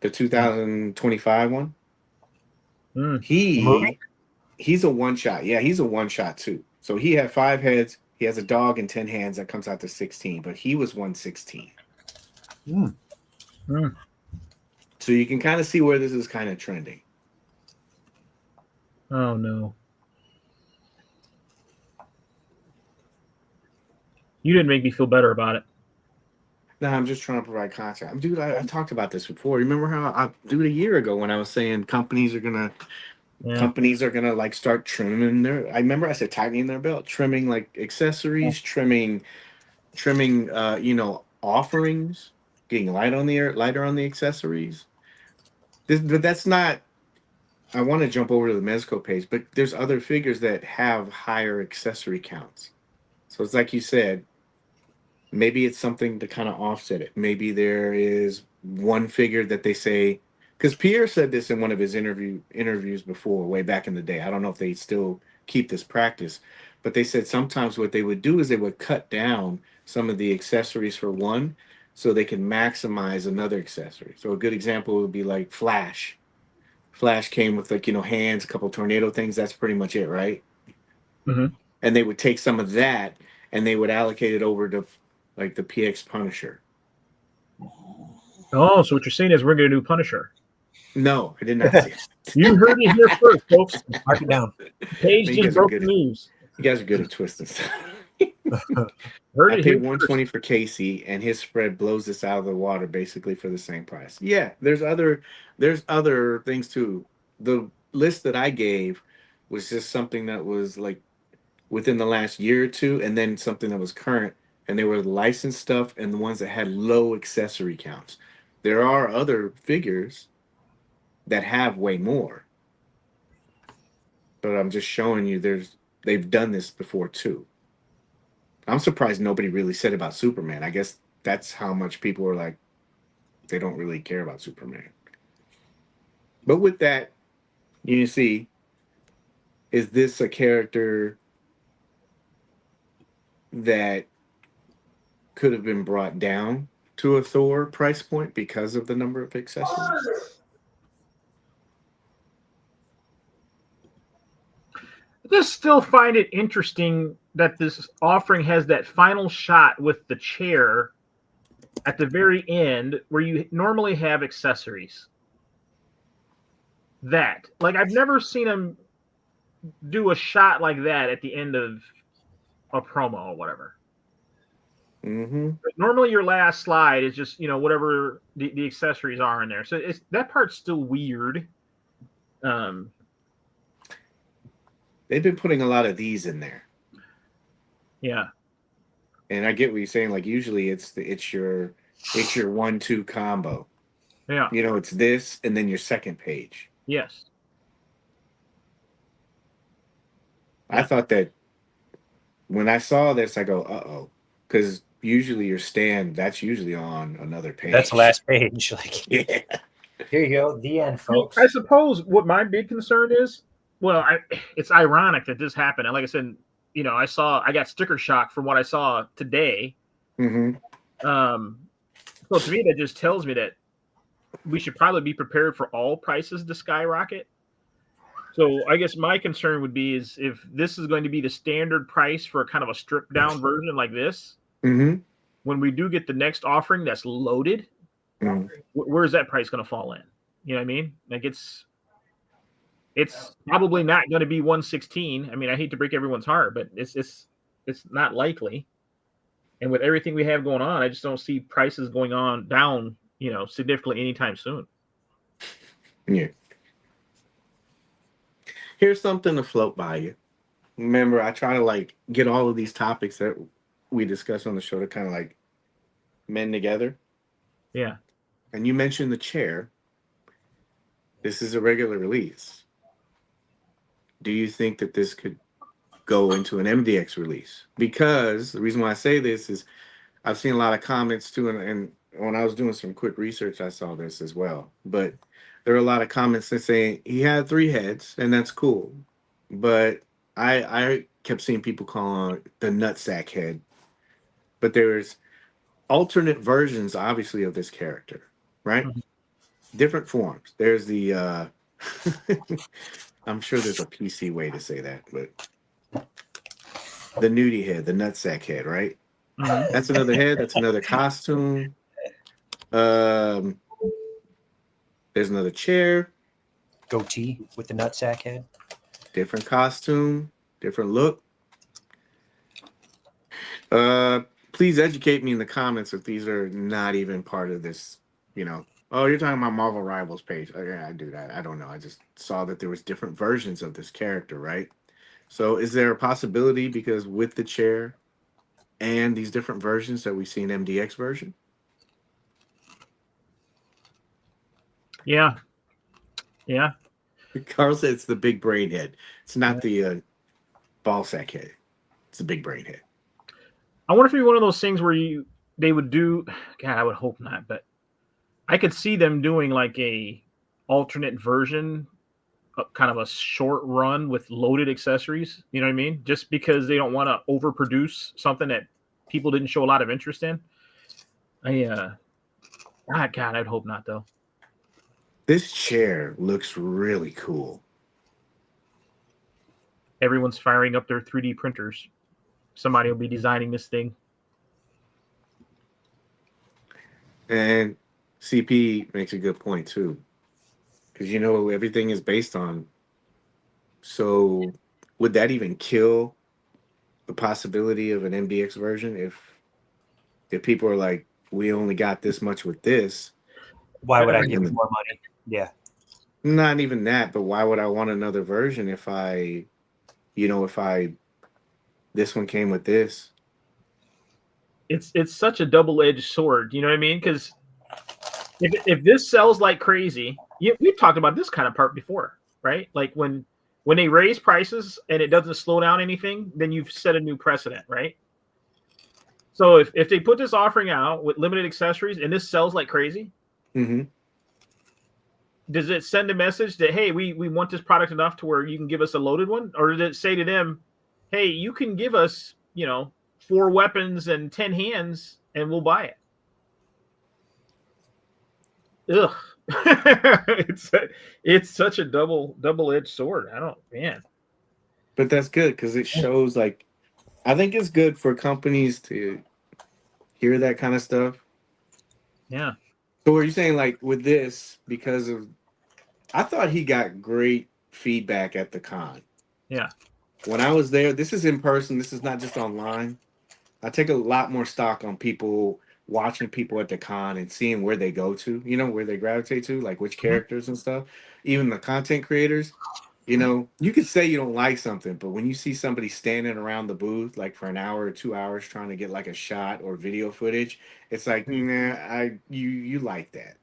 S3: the 2025 one.
S1: Mm.
S3: He's a one shot. Yeah, he's a one shot too. So he had 5 heads. He has a dog and 10 hands. That comes out to 16. But he was 116.
S2: Mm.
S1: Mm.
S3: So you can kind of see where this is kind of trending.
S1: Oh no. You didn't make me feel better about it.
S3: No, I'm just trying to provide content. Dude, I talked about this before. Remember how a year ago when I was saying companies are gonna like start trimming their. I remember I said tightening their belt, trimming like accessories, trimming, offerings, getting lighter on the accessories. But that's not. I want to jump over to the Mezco page, but there's other figures that have higher accessory counts. So it's like you said. Maybe it's something to kind of offset it. Maybe there is one figure that they say, because Pierre said this in one of his interviews before, way back in the day. I don't know if they still keep this practice, but they said sometimes what they would do is they would cut down some of the accessories for one so they can maximize another accessory. So a good example would be like Flash. Flash came with hands, a couple tornado things. That's pretty much it, right?
S1: Mm-hmm.
S3: And they would take some of that and they would allocate it over to like the PX Punisher.
S1: Oh, so what you're saying is we're going to do Punisher.
S3: No, I did not see it.
S1: You heard it here first, folks.
S2: Mark it down.
S1: Paige just broke the news.
S3: You guys are good at twisting stuff.
S1: Heard
S3: I
S1: it
S3: paid
S1: here
S3: $120 for Casey, and his spread blows this out of the water basically for the same price. Yeah, there's other things too. The list that I gave was just something that was like within the last year or two, and then something that was current, and they were the licensed stuff and the ones that had low accessory counts. There are other figures that have way more, but I'm just showing you they've done this before too. I'm surprised nobody really said about Superman. I guess that's how much people are like, they don't really care about Superman. But with that, you see, is this a character that could have been brought down to a Thor price point because of the number of accessories?
S1: I just still find it interesting that this offering has that final shot with the chair at the very end where you normally have accessories. That, like, I've never seen him do a shot like that at the end of a promo or whatever.
S3: Mm-hmm.
S1: Normally your last slide is just, whatever the accessories are in there. So that part's still weird.
S3: They've been putting a lot of these in there.
S1: Yeah.
S3: And I get what you're saying. Like usually it's your 1-2 combo.
S1: Yeah.
S3: It's this and then your second page.
S1: Yes.
S3: I thought that when I saw this, I go, uh-oh. Because usually your stand, that's usually on another page.
S2: That's the last page. Like,
S3: yeah.
S2: Here you go. The end, folks.
S1: I suppose what my big concern is, it's ironic that this happened. And like I said, I got sticker shock from what I saw today.
S3: Mm-hmm.
S1: So to me, that just tells me that we should probably be prepared for all prices to skyrocket. So I guess my concern would be is if this is going to be the standard price for kind of a stripped down version like this,
S3: mm-hmm.
S1: when we do get the next offering that's loaded, where's that price going to fall in? You know what I mean? Like it's probably not going to be 116. I mean, I hate to break everyone's heart, but it's not likely. And with everything we have going on, I just don't see prices going on down, significantly anytime soon.
S3: Yeah. Here's something to float by you. Remember, I try to get all of these topics that we discuss on the show to kind of mend together.
S1: Yeah.
S3: And you mentioned the chair. This is a regular release. Do you think that this could go into an MDX release? Because the reason why I say this is I've seen a lot of comments too, and when I was doing some quick research, I saw this as well. But there are a lot of comments that say he had 3 heads, and that's cool. But I kept seeing people calling the nutsack head, but there's alternate versions, obviously, of this character, right?
S1: Mhm.
S3: Different forms. There's the I'm sure there's a PC way to say that, but the nudie head, the nutsack head, right?
S1: Mhm.
S3: That's another head. That's another costume. There's another chair.
S2: Goatee with the nutsack head.
S3: Different costume, different look. Please educate me in the comments if these are not even part of this, you know. Oh, you're talking about Marvel Rivals page. Okay, I do that. I don't know. I just saw that there was different versions of this character, right? So is there a possibility because with the chair and these different versions that we see in MDX version?
S1: Yeah. Yeah.
S3: Carl said it's the big brain head. It's not the ball sack head. It's the big brain head.
S1: I wonder if it'd be one of those things where they would do. God, I would hope not, but I could see them doing like a alternate version, kind of a short run with loaded accessories. You know what I mean? Just because they don't want to overproduce something that people didn't show a lot of interest in. God, I'd hope not though.
S3: This chair looks really cool.
S1: Everyone's firing up their 3D printers. Somebody will be designing this thing.
S3: And CP makes a good point too. Because you know everything is based on. So would that even kill the possibility of an MDX version if people are like, we only got this much with this?
S2: Why would I give you more money? Yeah.
S3: Not even that, but why would I want another version if this one came with this?
S1: It's such a double-edged sword. You know what I mean? Because if this sells like crazy, we've talked about this kind of part before, right? Like when they raise prices and it doesn't slow down anything, then you've set a new precedent, right? So if they put this offering out with limited accessories and this sells like crazy, does it send a message that, hey, we want this product enough to where you can give us a loaded one? Or does it say to them, hey, you can give us, 4 weapons and 10 hands and we'll buy it? Ugh. It's such a double-edged sword. Man.
S3: But that's good because it shows I think it's good for companies to hear that kind of stuff.
S1: Yeah.
S3: So are you saying with this, because of, I thought he got great feedback at the con.
S1: Yeah.
S3: When I was there, this is in person. This is not just online. I take a lot more stock on people watching people at the con and seeing where they go to, where they gravitate to, like which characters and stuff. Even the content creators, you could say you don't like something, but when you see somebody standing around the booth for an hour or 2 hours trying to get a shot or video footage, it's like, nah, you like that,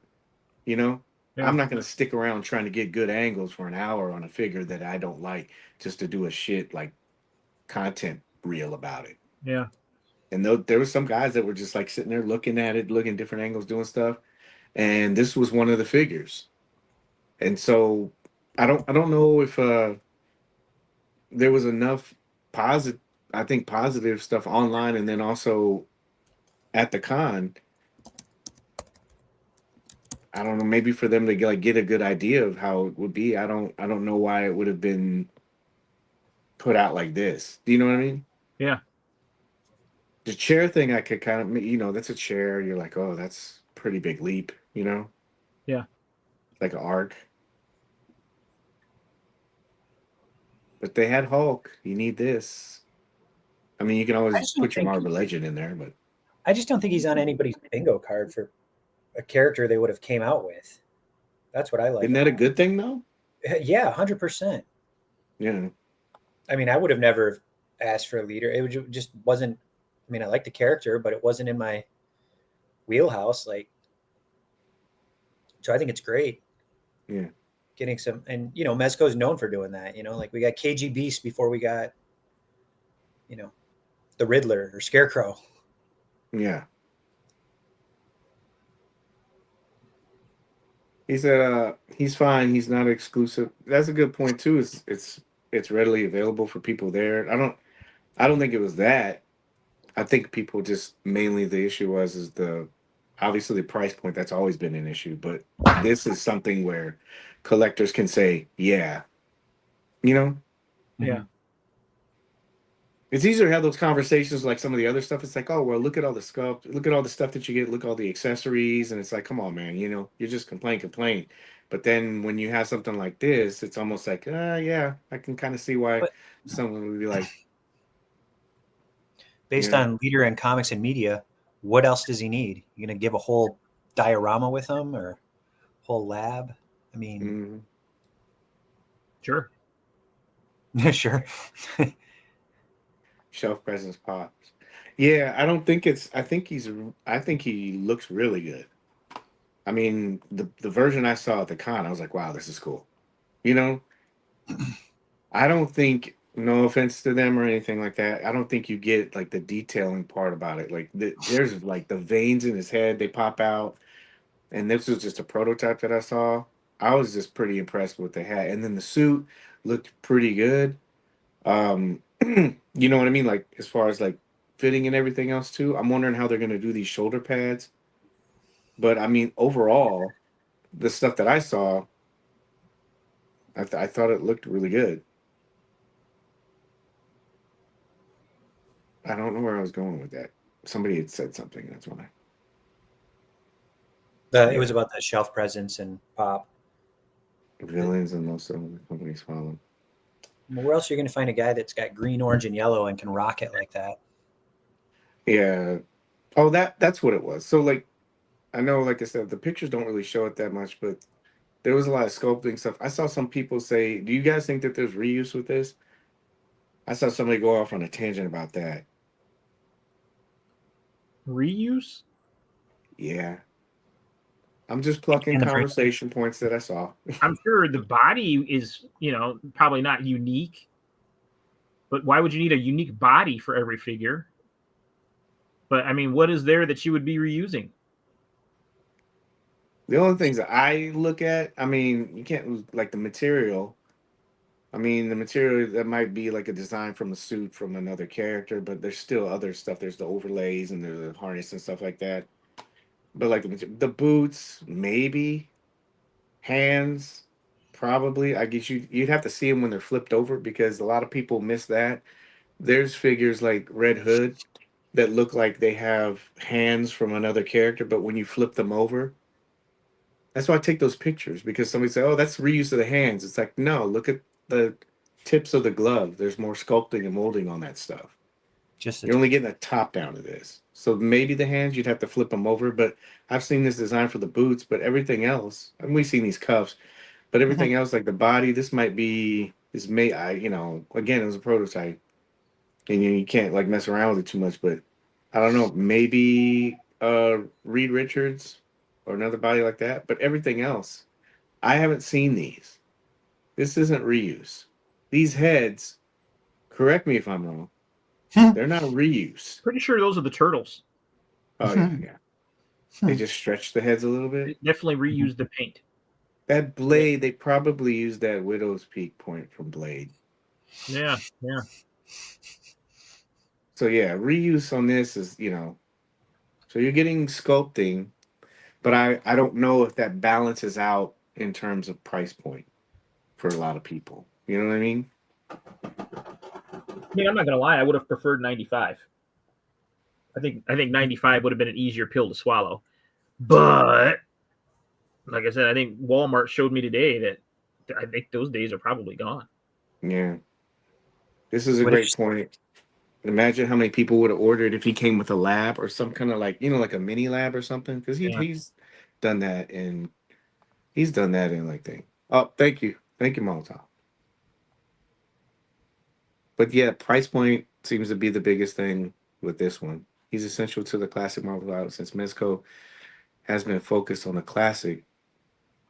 S3: Yeah. I'm not gonna stick around trying to get good angles for an hour on a figure that I don't like just to do a shit content reel about it.
S1: Yeah.
S3: And there were some guys that were just sitting there looking at it, looking different angles, doing stuff. And this was one of the figures. And so I don't know if there was enough positive stuff online and then also at the con. I don't know, maybe for them to get a good idea of how it would be. I don't know why it would have been put out like this. Do you know what I mean?
S1: Yeah.
S3: The chair thing, I could kind of, that's a chair. You're like, oh, that's a pretty big leap,
S1: Yeah.
S3: like an arc. But they had Hulk. You need this. I mean, you can always put your Marvel Legend in there, but
S2: I just don't think he's on anybody's bingo card for a character they would have came out with. That's what I like.
S3: Isn't that a good thing, though?
S2: Yeah, 100%.
S3: Yeah.
S2: I mean, I would have never asked for a leader. It just wasn't. I mean, I like the character, but it wasn't in my wheelhouse. So I think it's great.
S3: Yeah.
S2: Getting some, and Mezco is known for doing that. We got KG Beast before we got, the Riddler or Scarecrow.
S3: Yeah. He said he's fine. He's not exclusive. That's a good point too. It's readily available for people there. I don't think it was that. I think people just mainly the issue is the obviously the price point. That's always been an issue, but this is something where collectors can say, yeah, you know,
S1: Yeah.
S3: it's easier to have those conversations like some of the other stuff. It's like, oh well, look at all the sculpt, look at all the stuff that you get, look at all the accessories, and it's like, come on, man, you're just complain. But then when you have something like this, it's almost like, yeah, I can kind of see why
S2: But
S3: someone would be like,
S2: based on leader in comics and media, what else does he need? You gonna give a whole diorama with him or whole lab? I mean,
S1: Sure.
S2: sure.
S3: shelf presence pops. Yeah, I don't think it's. I think he looks really good. I mean, the version I saw at the con, I was like, wow, this is cool. You know, I don't think. No offense to them or anything like that. I don't think you get like the detailing part about it. Like there's like the veins in his head, they pop out, and this was just a prototype that I saw. I was just pretty impressed with the hat, and then the suit looked pretty good. You know what I mean? Like as far as like fitting and everything else too. I'm wondering how they're gonna do these shoulder pads. But I mean, overall, the stuff that I saw, I thought it looked really good. I don't know where I was going with that. Somebody had said something. That's why.
S2: It was about the shelf presence and pop.
S3: Villains and most of the companies follow.
S2: Where else are you going to find a guy that's got green, orange, and yellow and can rock it like that?
S3: Yeah. Oh, that's what it was. So like, I know, like I said, the pictures don't really show it that much, but there was a lot of sculpting stuff. I saw some people say, "Do you guys think that there's reuse with this?" I saw somebody go off on a tangent about that.
S1: Reuse?
S3: Yeah. I'm just plucking conversation points that I saw.
S1: I'm sure the body is, probably not unique, but why would you need a unique body for every figure? But I mean, what is there that you would be reusing?
S3: The only things that I look at, I mean, you can't like the material. I mean, the material that might be like a design from a suit from another character, but there's still other stuff. There's the overlays and there's the harness and stuff like that. But like the boots, maybe hands, probably. I guess you'd have to see them when they're flipped over because a lot of people miss that. There's figures like Red Hood that look like they have hands from another character, but when you flip them over, that's why I take those pictures because somebody say, "Oh, that's reuse of the hands." It's like, no, look at the tips of the glove. There's more sculpting and molding on that stuff. You're only getting a top down of this. So maybe the hands you'd have to flip them over, but I've seen this design for the boots, but everything else, and we've seen these cuffs, but everything else like the body, this may again, it was a prototype and you can't like mess around with it too much, but I don't know, maybe Reed Richards or another body like that, but everything else, I haven't seen these. This isn't reuse. These heads, correct me if I'm wrong, they're not reuse.
S1: Pretty sure those are the turtles.
S3: Oh yeah. They just stretch the heads a little bit.
S1: They definitely reuse the paint.
S3: That Blade, they probably used that Widow's Peak point from Blade.
S1: Yeah.
S3: So yeah, reuse on this is, so you're getting sculpting, but I don't know if that balances out in terms of price point for a lot of people. You know what I mean?
S1: I mean, I'm not gonna lie, I would have preferred 95. I think 95 would have been an easier pill to swallow. But like I said, I think Walmart showed me today that I think those days are probably gone.
S3: Yeah. This is a great point. Imagine how many people would have ordered if he came with a lab or some kind of like, like a mini lab or something. Because he's done that in like thing. Oh, thank you. Thank you, Molotov. But yeah, price point seems to be the biggest thing with this one. He's essential to the classic Marvel title since Mezco has been focused on the classic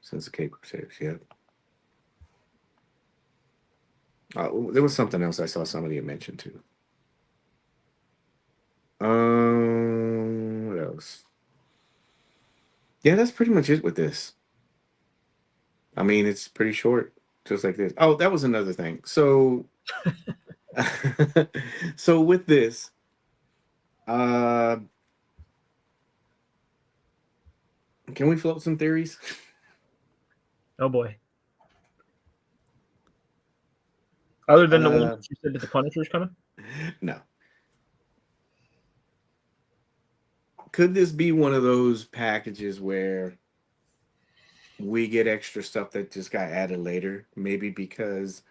S3: since the Cape Crusaders. Yeah. There was something else I saw somebody had mentioned too. What else? Yeah, that's pretty much it with this. I mean, it's pretty short, just like this. Oh, that was another thing. So So with this, can we float some theories?
S1: Oh boy. Other than the one
S3: Uh,
S1: you said that the Punisher's coming?
S3: No. Could this be one of those packages where we get extra stuff that just got added later? Maybe because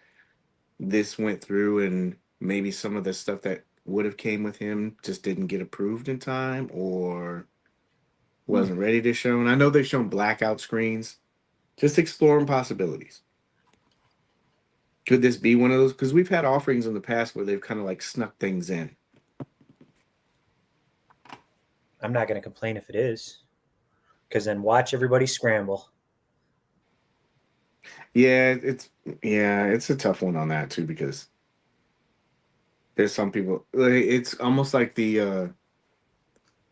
S3: this went through and maybe some of the stuff that would have came with him just didn't get approved in time or wasn't ready to show. And I know they've shown blackout screens. Just exploring possibilities. Could this be one of those? Because we've had offerings in the past where they've kind of like snuck things in.
S2: I'm not going to complain if it is, because then watch everybody scramble.
S3: Yeah, it's a tough one on that too because there's some people. It's almost like the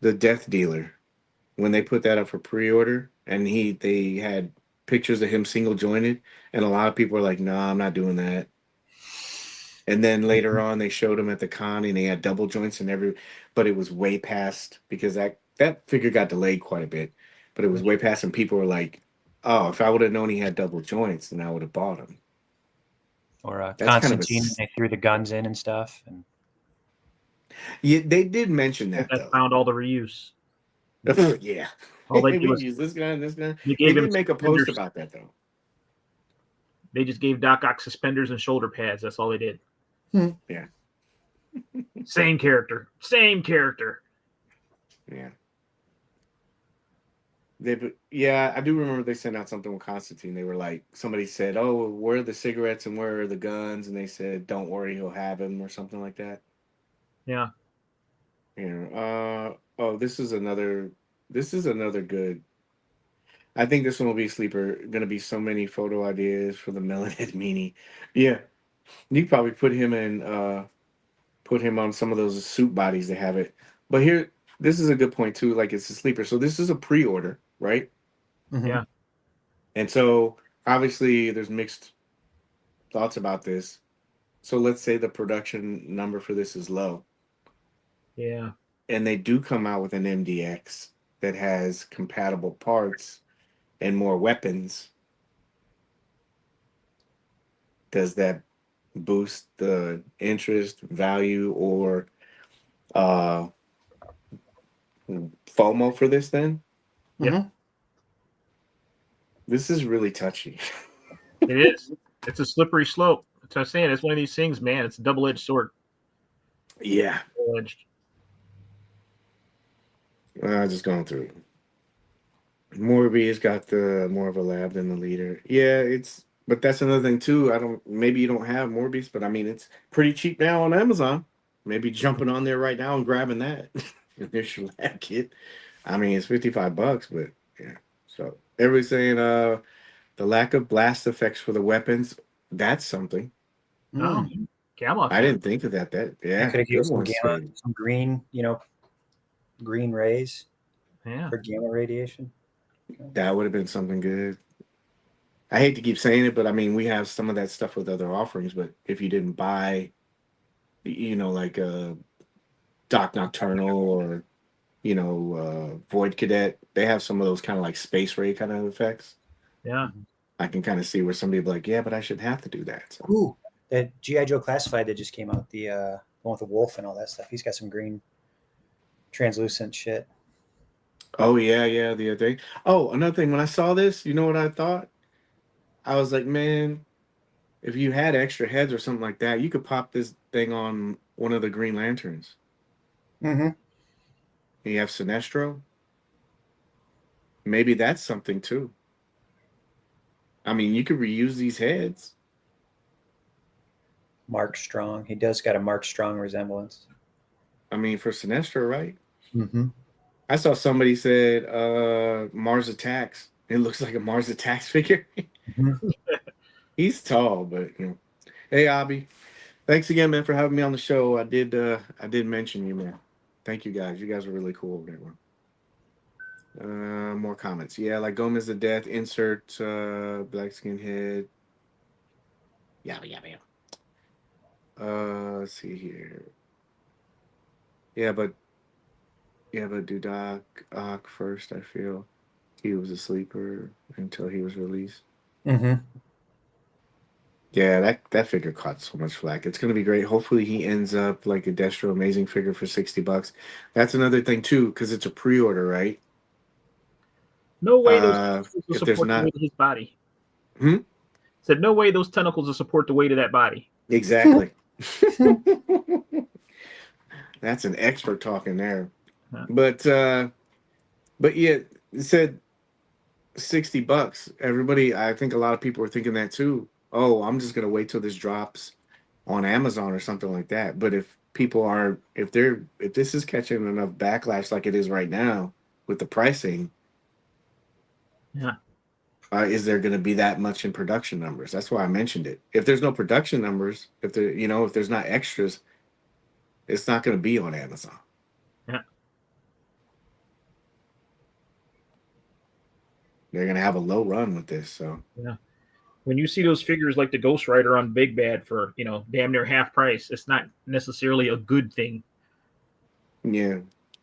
S3: Death Dealer when they put that up for pre-order and they had pictures of him single jointed and a lot of people are like, "Nah, I'm not doing that." And then later on, they showed him at the con, and he had double joints and but it was way past because that figure got delayed quite a bit. But it was way past, and people were like, "Oh, if I would have known he had double joints, then I would have bought him."
S2: Or
S3: That's kind of
S2: Constantine, they threw the guns in and stuff. And
S3: yeah, they did mention that
S1: That
S3: though.
S1: found all the reuse.
S3: Yeah,
S1: All they
S3: we
S1: did was
S3: use this guy and this guy.
S1: they
S3: They
S1: gave him
S3: did make a post
S1: suspenders.
S3: about that though.
S1: They just gave Doc Ock suspenders and shoulder pads. That's all they did.
S3: Yeah.
S1: Same character. Same character.
S3: Yeah. Yeah, I do remember they sent out something with Constantine. They were like, somebody said, "Oh, where are the cigarettes and where are the guns?" And they said, "Don't worry, he'll have him," or something like that.
S1: Yeah.
S3: Oh, this is another good. I think this one will be sleeper. Gonna be so many photo ideas for the Melanin Meanie. Yeah. You could probably put him on some of those suit bodies that have it. But here, this is a good point too. Like it's a sleeper. So this is a pre-order, right?
S1: Yeah.
S3: And so obviously there's mixed thoughts about this. So let's say the production number for this is low.
S1: Yeah.
S3: And they do come out with an MDX that has compatible parts and more weapons. Does that boost the interest, value, or uh, FOMO for this then?
S1: Yep.
S3: This is really touchy.
S1: It is. It's a slippery slope. That's what I'm saying. It's one of these things, man. It's a double-edged sword.
S3: Yeah.
S1: Double-edged.
S3: Just going through. Morbius got the more of a lab than the leader. Yeah, but that's another thing too. Maybe you don't have Morbius, but I mean it's pretty cheap now on Amazon. Maybe jumping on there right now and grabbing that initial lab kit. I mean it's $55, but yeah. So everybody's saying the lack of blast effects for the weapons, that's something.
S1: Oh, Gamma.
S3: I didn't think of that.
S2: I could have
S3: Good
S2: used some
S3: one,
S2: gamma,
S3: Spade.
S2: some green, green rays
S1: Yeah.
S2: for gamma radiation.
S3: That would have been something good. I hate to keep saying it, but I mean, we have some of that stuff with other offerings. But if you didn't buy, like a Doc Nocturnal or, Void Cadet, they have some of those kind of like space ray kind of effects.
S1: Yeah.
S3: I can kind of see where somebody be like, yeah, but I should have to do that. So.
S2: Ooh, that G.I. Joe Classified that just came out, the one with the wolf and all that stuff. He's got some green translucent shit.
S3: Oh, yeah, the other thing. Oh, another thing. When I saw this, you know what I thought? I was like, man, if you had extra heads or something like that, you could pop this thing on one of the Green Lanterns.
S2: Mm-hmm.
S3: You have Sinestro. Maybe that's something too. I mean, you could reuse these heads.
S2: Mark Strong. He does got a Mark Strong resemblance.
S3: I mean, for Sinestro, right?
S2: Mm-hmm.
S3: I saw somebody said Mars Attacks. It looks like a Mars Attacks figure.
S2: Mm-hmm.
S3: He's tall, but Hey, Abby. Thanks again, man, for having me on the show. I did mention you, man. Thank you guys. You guys were really cool over there. More comments. Yeah, like Gomez the Death, insert black skin head. Yeah. Let's see here. Yeah, but Dudoc Ock first, I feel. He was a sleeper until he was released.
S2: Mm-hmm.
S3: Yeah, that figure caught so much flack. It's gonna be great. Hopefully he ends up like a Destro Amazing figure for $60. That's another thing too, because it's a pre-order, right?
S1: No way those tentacles will
S3: if there's
S1: support the
S3: not
S1: weight of his body.
S3: Hmm?
S1: Said no way those tentacles will support the weight of that body.
S3: Exactly. That's an expert talking there.
S1: Huh.
S3: But yeah, it said $60. Everybody, I think a lot of people are thinking that too. Oh, I'm just gonna wait till this drops on Amazon or something like that. But if people are, if this is catching enough backlash like it is right now with the pricing,
S1: Yeah.
S3: is there going to be that much in production numbers? That's why I mentioned it. If there's no production numbers, if there's not extras, it's not going to be on Amazon.
S1: Yeah.
S3: They're going to have a low run with this. So
S1: yeah. When you see those figures like the Ghost Rider on Big Bad for, damn near half price, it's not necessarily a good thing.
S3: Yeah.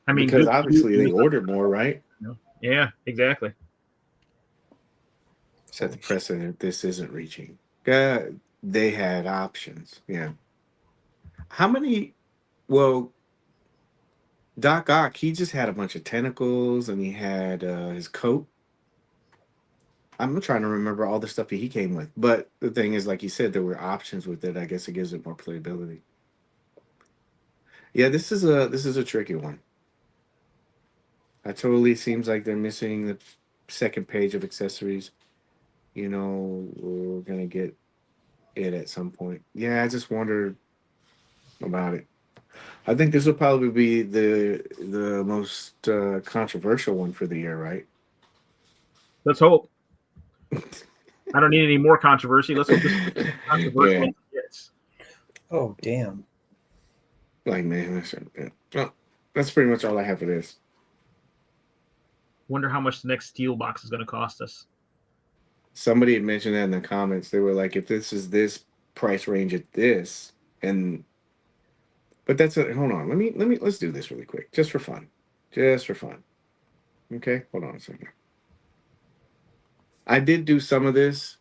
S1: I mean,
S3: because obviously they ordered more, right?
S1: Yeah, exactly.
S3: Set the precedent. This isn't reaching. They had options. Yeah. How many? Well, Doc Ock, he just had a bunch of tentacles and he had his coat. I'm trying to remember all the stuff that he came with. But the thing is, like you said, there were options with it. I guess it gives it more playability. Yeah, this is a tricky one. It totally seems like they're missing the second page of accessories. We're gonna get it at some point. Yeah, I just wondered about it. I think this will probably be the most controversial one for the year, right?
S1: Let's hope. I don't need any more controversy. Let's hope this is controversial.
S3: Yeah.
S1: Yes.
S2: Oh, damn.
S3: Like, man, that's pretty much all I have for this.
S1: Wonder how much the next steel box is going to cost us.
S3: Somebody had mentioned that in the comments. They were like, if this is this price range at this, but hold on. Let's do this really quick, just for fun. Okay, hold on a second. I did do some of this.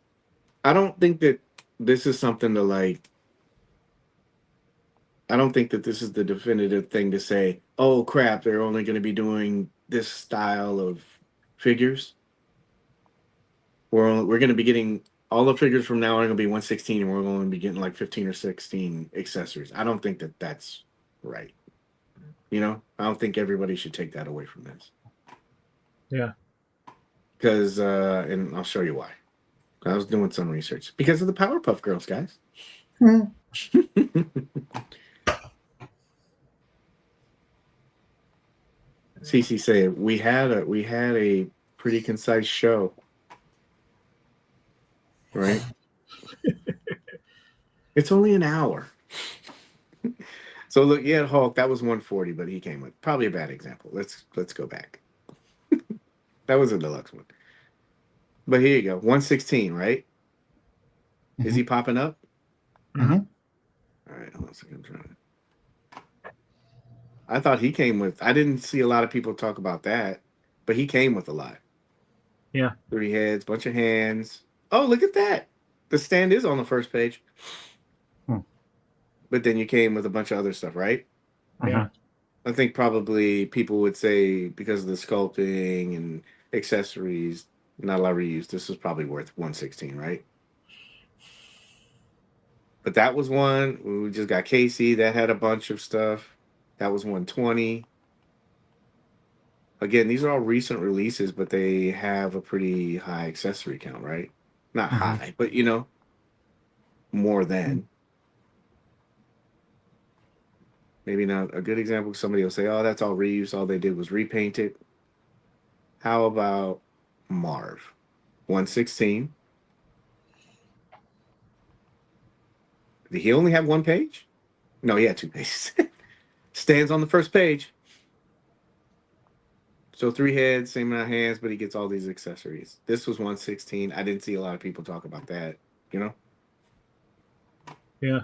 S3: I don't think that this is something to like. I don't think that this is the definitive thing to say, oh crap, they're only going to be doing this style of figures. We're going to be getting all the figures from now on are going to be 116, and we're going to be getting like 15 or 16 accessories. I don't think that that's right. I don't think everybody should take that away from this.
S1: Yeah.
S3: Because, and I'll show you why. I was doing some research. Because of the Powerpuff Girls, guys. CC said we had a pretty concise show, right? It's only an hour. So look, yeah, Hulk, that was 140, but he came with probably a bad example. Let's go back. That was a deluxe one. But here you go, 116, right? Is he popping up?
S2: Mm-hmm.
S3: All right, hold on a second. I'm trying to... I thought he came with. I didn't see a lot of people talk about that, but he came with a lot.
S1: Yeah.
S3: 3 heads, bunch of hands. Oh, look at that. The stand is on the first page. But then you came with a bunch of other stuff, right?
S1: Yeah.
S3: I think probably people would say because of the sculpting and accessories, not a lot of reuse, this was probably worth 116, right? But that was one. We just got Casey. That had a bunch of stuff. That was 120. Again, these are all recent releases, but they have a pretty high accessory count, right? Not high, but more than. Maybe not a good example. Somebody will say, oh, that's all reuse. All they did was repaint it. How about Marv? 116. Did he only have one page? No, he had 2 pages. Stands on the first page. So 3 heads, same amount of hands, but he gets all these accessories. This was 116. I didn't see a lot of people talk about that,
S1: Yeah.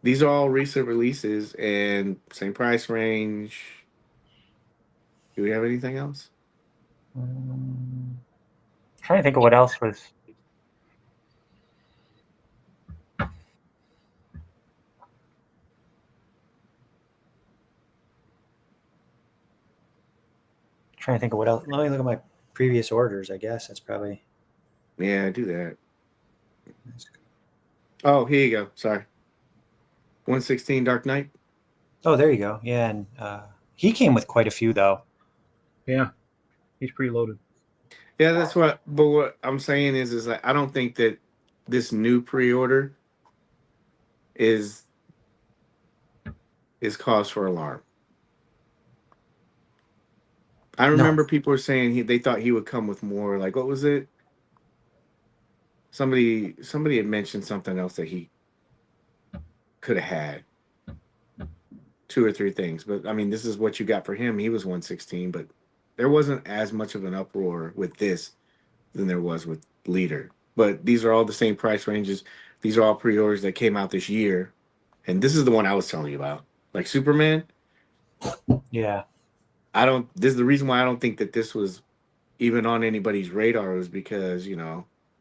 S3: these are all recent releases and same price range. Do we have anything else?
S2: Trying to think of what else was. Trying to think of what else. Let me look at my previous orders. I guess that's probably.
S3: Yeah, do that. Oh, here you go. Sorry. 116 Dark Knight.
S2: Oh, there you go. Yeah, and he came with quite a few though.
S1: Yeah, he's preloaded.
S3: Yeah, that's what. But what I'm saying is like I don't think that this new pre-order is cause for alarm. I remember people were saying they thought he would come with more. Like, what was it? Somebody had mentioned something else that he could have had. 2 or 3 things, but I mean, this is what you got for him. He was 116, but there wasn't as much of an uproar with this than there was with Leader. But these are all the same price ranges. These are all pre-orders that came out this year, and this is the one I was telling you about, like Superman.
S2: Yeah,
S3: This is the reason why I don't think that this was even on anybody's radar, was because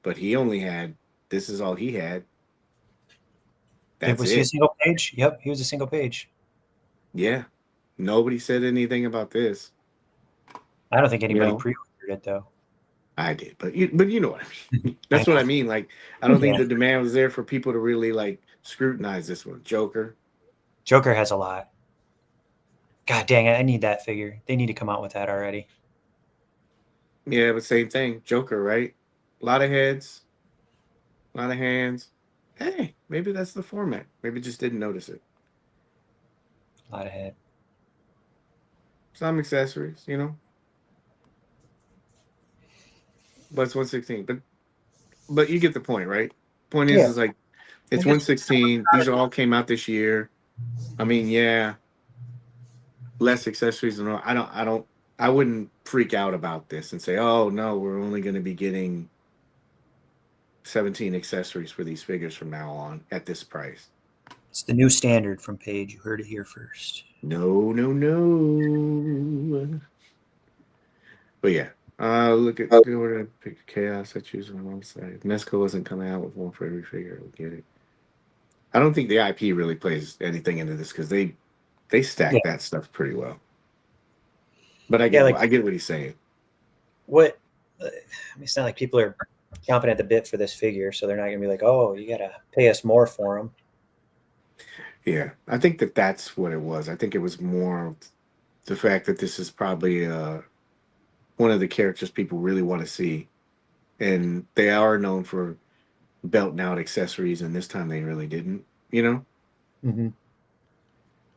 S3: but he only had. This is all he had.
S2: was he a single page? Yep, he was a single page.
S3: Yeah, nobody said anything about this.
S2: I don't think anybody pre-ordered it though.
S3: I did, but you know what I mean. That's what I mean. Like, I don't think the demand was there for people to really like scrutinize this one. Joker
S2: has a lot. God dang it! I need that figure. They need to come out with that already.
S3: Yeah, but same thing. Joker, right? A lot of heads, a lot of hands. Hey, maybe that's the format. Maybe just didn't notice it.
S2: A lot of head.
S3: Some accessories, but it's 116. But you get the point, right? Point is like it's 116. These all came out this year. I mean, yeah, less accessories and all. I wouldn't freak out about this and say, oh no, we're only going to be getting 17 accessories for these figures from now on at this price.
S2: It's the new standard from Paige. You heard it here first.
S3: No. But yeah, look at the order. Pick Chaos. I choose on one side. Mezco wasn't coming out with one for every figure. We get it. I don't think the IP really plays anything into this because they stack that stuff pretty well. But I get what he's saying.
S2: What? I mean, it's not like people are chomping at the bit for this figure, so they're not going to be like, "Oh, you got to pay us more for them."
S3: Yeah, I think that's what it was. I think it was more the fact that this is probably one of the characters people really want to see, and they are known for belting out accessories, and this time they really didn't.
S2: Mm-hmm.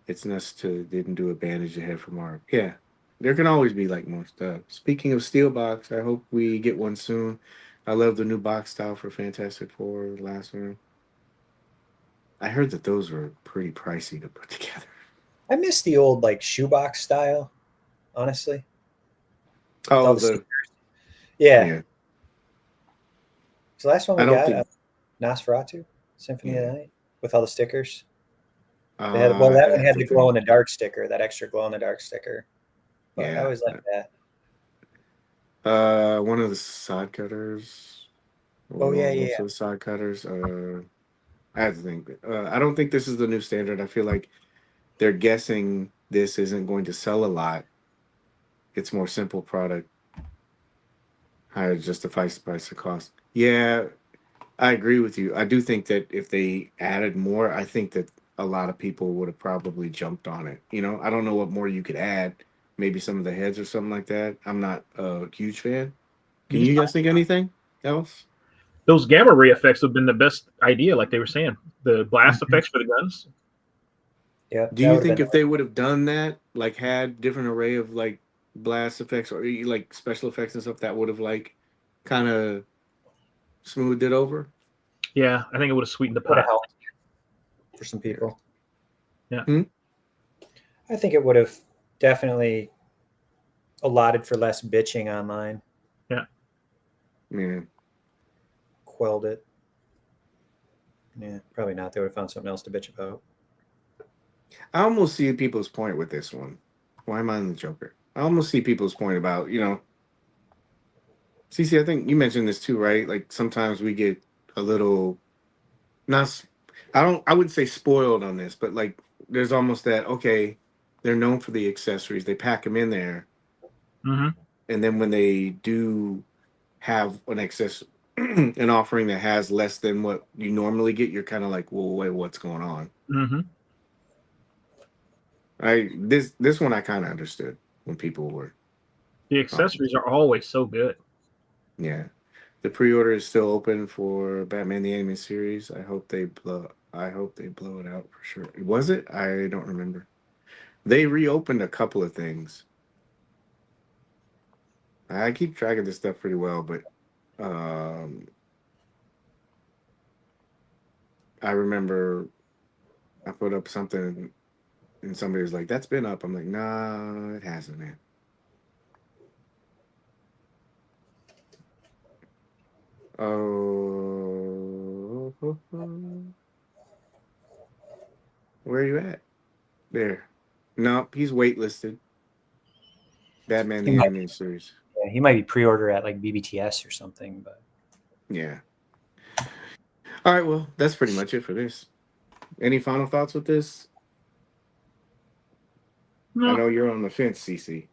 S3: It's nice didn't do a bandage ahead from our There can always be like more stuff. Speaking of steel box, I hope we get one soon. I love the new box style for Fantastic Four, the last one. I heard that those were pretty pricey to put together.
S2: I miss the old like shoebox style, honestly.
S3: Oh,
S2: yeah. So the last one we got,
S3: think...
S2: Nosferatu, Symphony of the Night, with all the stickers. They had, that one had the glow in the dark sticker, that extra glow in the dark sticker. But I always like
S3: that. One of the side cutters.
S2: The
S3: side cutters. I have to think. I don't think this is the new standard. I feel like they're guessing this isn't going to sell a lot. It's more simple product. Higher justifies the price of cost. Yeah, I agree with you. I do think that if they added more, I think that a lot of people would have probably jumped on it. I don't know what more you could add. Maybe some of the heads or something like that. I'm not a huge fan. Can you guys think anything else?
S1: Those gamma ray effects have been the best idea, like they were saying. The blast effects for the guns.
S2: Yeah.
S3: Do you think if they would have done that, like had different array of like blast effects or like special effects and stuff, that would have like kind of smoothed it over?
S1: Yeah, I think it would have sweetened the pot
S2: for some people.
S1: Yeah.
S2: I think it would have definitely allotted for less bitching online.
S3: Yeah.
S2: Quelled it. Yeah, probably not. They would have found something else to bitch about.
S3: I almost see people's point with this one. Why am I in the Joker? I almost see people's point about, CC, I think you mentioned this too, right? Like sometimes we get a little not I wouldn't say spoiled on this, but like there's almost that, okay, they're known for the accessories. They pack them in there.
S1: Mm-hmm.
S3: And then when they do have an offering that has less than what you normally get, you're kind of like, well, wait, what's going on?
S1: Mm-hmm.
S3: This one I kind of understood when people were.
S1: The accessories are always so good.
S3: Yeah. The pre-order is still open for Batman the Animated Series. I hope they blow it out for sure. Was it? I don't remember. They reopened a couple of things. I keep track of this stuff pretty well, but I remember I put up something and somebody was like, "That's been up." I'm like, "Nah, it hasn't, man." Oh, where are you at? There. No, he's waitlisted. Batman the Animated Series.
S2: Yeah, he might be pre-order at like BBTS or something, but
S3: Yeah. All right, well, that's pretty much it for this. Any final thoughts with this?
S1: No.
S3: I know you're on the fence, CC.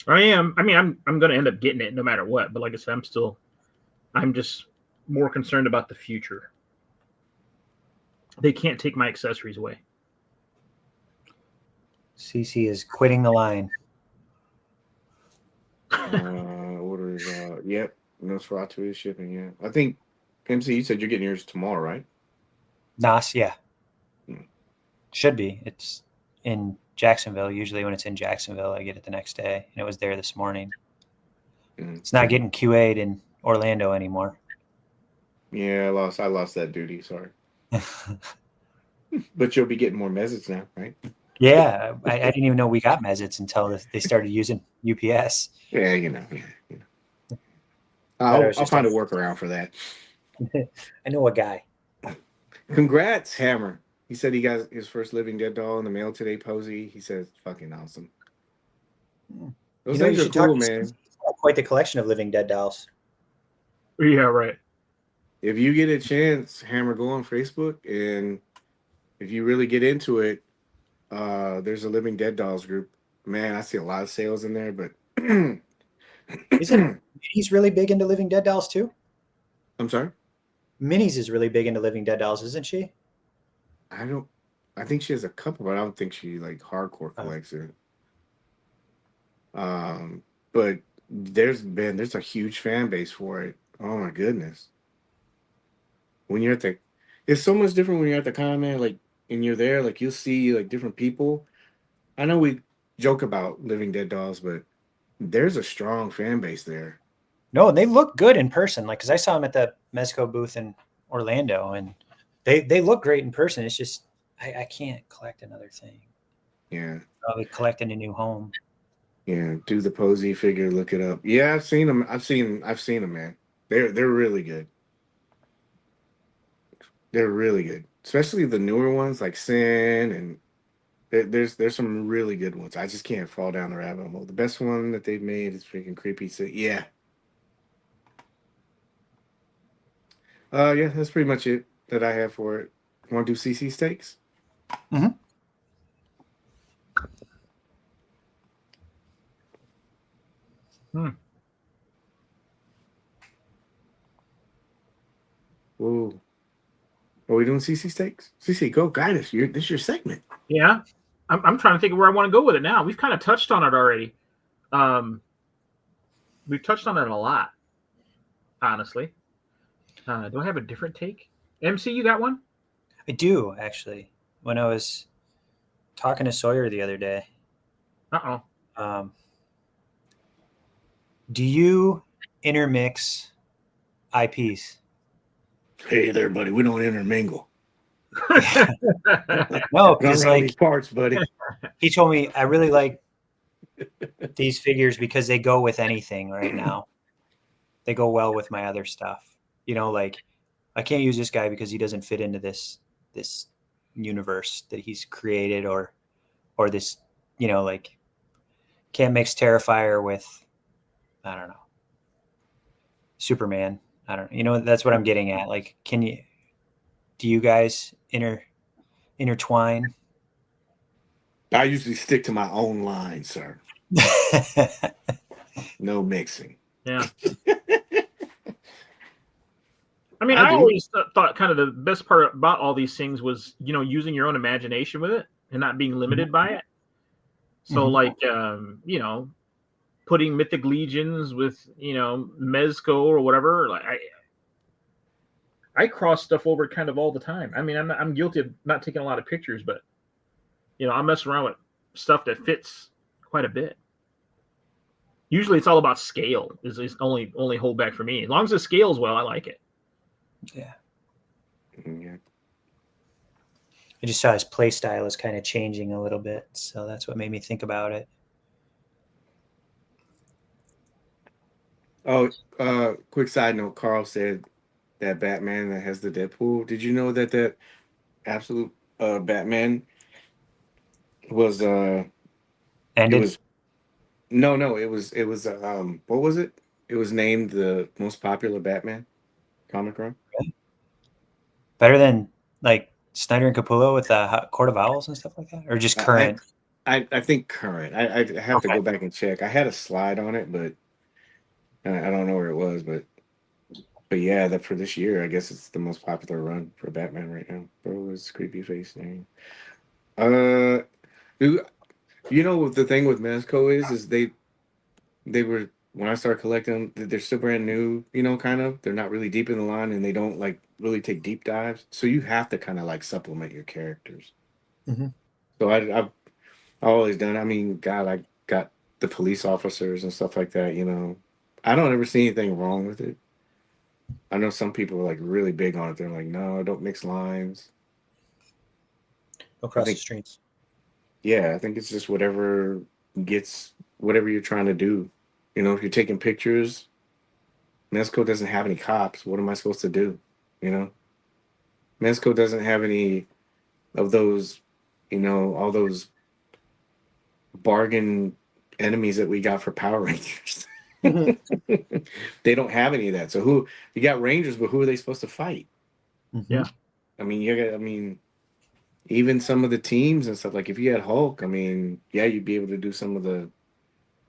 S1: I am. I mean, I'm going to end up getting it no matter what. But like I said, I'm just more concerned about the future. They can't take my accessories away.
S2: CC is quitting the line.
S3: Order is yep. Nosferatu is shipping. Yeah, I think MC. You said you're getting yours tomorrow, right?
S2: Nas, yeah, should be. It's in Jacksonville. Usually, when it's in Jacksonville, I get it the next day, and it was there this morning. It's not getting QA'd in Orlando anymore.
S3: Yeah, I lost that duty. Sorry, but you'll be getting more Mezits now, right?
S2: Yeah, I didn't even know we got Mezits until they started using UPS.
S3: Yeah, you know. I'll find a workaround for that.
S2: I know a guy.
S3: Congrats, Hammer. He said he got his first Living Dead doll in the mail today, Posey. He says, fucking awesome. Those things are cool, man.
S2: Quite the collection of Living Dead dolls.
S1: Yeah, right.
S3: If you get a chance, Hammer, go on Facebook, and if you really get into it, there's a Living Dead dolls group. Man, I see a lot of sales in there, but
S2: Isn't Minnie's really big into Living Dead dolls too?
S3: I'm sorry?
S2: Minnie's is really big into Living Dead dolls, isn't she?
S3: I think she has a couple, but I don't think she like hardcore collects it. But there's a huge fan base for it. Oh my goodness. When you're at it's so much different when you're at the con, man, like, and you're there, like you'll see like different people. I know we joke about Living Dead dolls, but there's a strong fan base there.
S2: No, and they look good in person. Like, because I saw them at the Mezco booth in Orlando, and they look great in person. It's just I can't collect another thing.
S3: Yeah,
S2: probably collecting a new home.
S3: Yeah, do the Posey figure, look it up. Yeah, I've seen them. I've seen them, man. They're really good. They're really good, especially the newer ones like Sin, and there's some really good ones. I just can't fall down the rabbit hole. The best one that they've made is freaking Creepy. So yeah. Yeah, that's pretty much it that I have for it. Want to do CC steaks?
S2: Mm-hmm.
S3: Whoa. Are we doing CC steaks? CC, go guide us. This is your segment.
S1: Yeah. I'm trying to think of where I want to go with it now. We've kind of touched on it already. We've touched on it a lot, honestly. Do I have a different take? MC, you got one?
S2: I do, actually. When I was talking to Sawyer the other day. Do you intermix IPs?
S3: Hey there, buddy. We don't intermingle.
S2: No, because like
S3: these parts, buddy.
S2: He told me I really like these figures because they go with anything right now. They go well with my other stuff. You know, like I can't use this guy because he doesn't fit into this universe that he's created, or this, you know, like can't mix Terrifier with, I don't know, Superman. I don't know. You know, that's what I'm getting at. Like, do you guys intertwine?
S3: I usually stick to my own line, sir. No mixing.
S1: Yeah. I mean, I always thought kind of the best part about all these things was, you know, using your own imagination with it and not being limited by it. So, like, you know, putting Mythic Legions with, you know, Mezco or whatever. Like, I cross stuff over kind of all the time. I mean, I'm guilty of not taking a lot of pictures, but, you know, I mess around with stuff that fits quite a bit. Usually, it's all about scale. Is only holdback for me. As long as it scales well, I like it.
S2: Yeah.
S3: Yeah.
S2: I just saw his play style is kind of changing a little bit, so that's what made me think about it.
S3: Oh, quick side note. Carl said that Batman that has the Deadpool. Did you know that absolute Batman was
S2: Ended?
S3: it was no, it was what was it? It was named the most popular Batman comic run.
S2: Better than like Snyder and Capullo with Court of Owls and stuff like that, or just current?
S3: I think current. I have to go back and check. I had a slide on it, but I don't know where it was. But yeah, that for this year, I guess it's the most popular run for Batman right now. Bro, his creepy face name. You know what the thing with Mezco is they were, when I started collecting them, they're still brand new, you know, kind of. They're not really deep in the line, and they don't like really take deep dives. So you have to kind of like supplement your characters. So I've always done. I mean, God, I got the police officers and stuff like that. You know, I don't ever see anything wrong with it. I know some people are like really big on it. They're like, no, don't mix lines.
S2: Go across the streets.
S3: Yeah, I think it's just whatever you're trying to do. You know, if you're taking pictures, Mezco doesn't have any cops. What am I supposed to do? You know, Mezco doesn't have any of those, you know, all those bargain enemies that we got for Power Rangers. They don't have any of that. So you got Rangers, but who are they supposed to fight?
S1: Yeah.
S3: I mean, even some of the teams and stuff, like if you had Hulk, I mean, yeah, you'd be able to do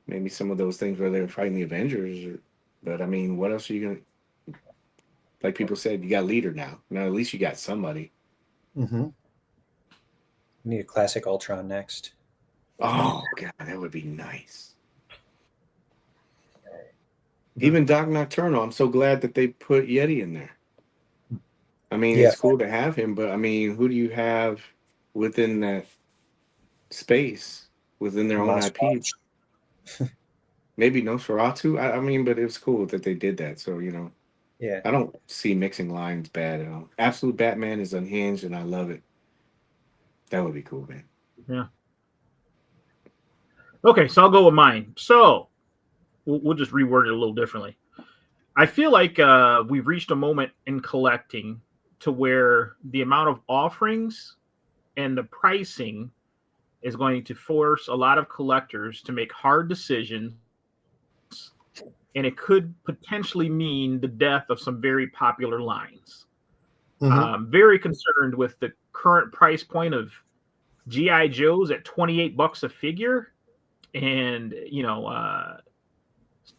S3: maybe some of those things where they're fighting the Avengers. But I mean, what else are you gonna? Like people said, you got leader now. Now at least you got somebody.
S2: We need a classic Ultron next.
S3: Oh God, that would be nice. Even Doc Nocturnal, I'm so glad that they put Yeti in there. I mean, it's cool to have him, but I mean, who do you have within that space, within their own IP? Maybe Nosferatu. I mean, but it was cool that they did that. So, you know,
S2: yeah,
S3: I don't see mixing lines bad at all. Absolute Batman is unhinged, and I love it. That would be cool, man.
S1: Yeah. Okay, so I'll go with mine. So we'll just reword it a little differently. I feel like we've reached a moment in collecting to where the amount of offerings and the pricing is going to force a lot of collectors to make hard decisions, and it could potentially mean the death of some very popular lines. Very concerned with the current price point of G.I. Joes at $28 a figure, and you know,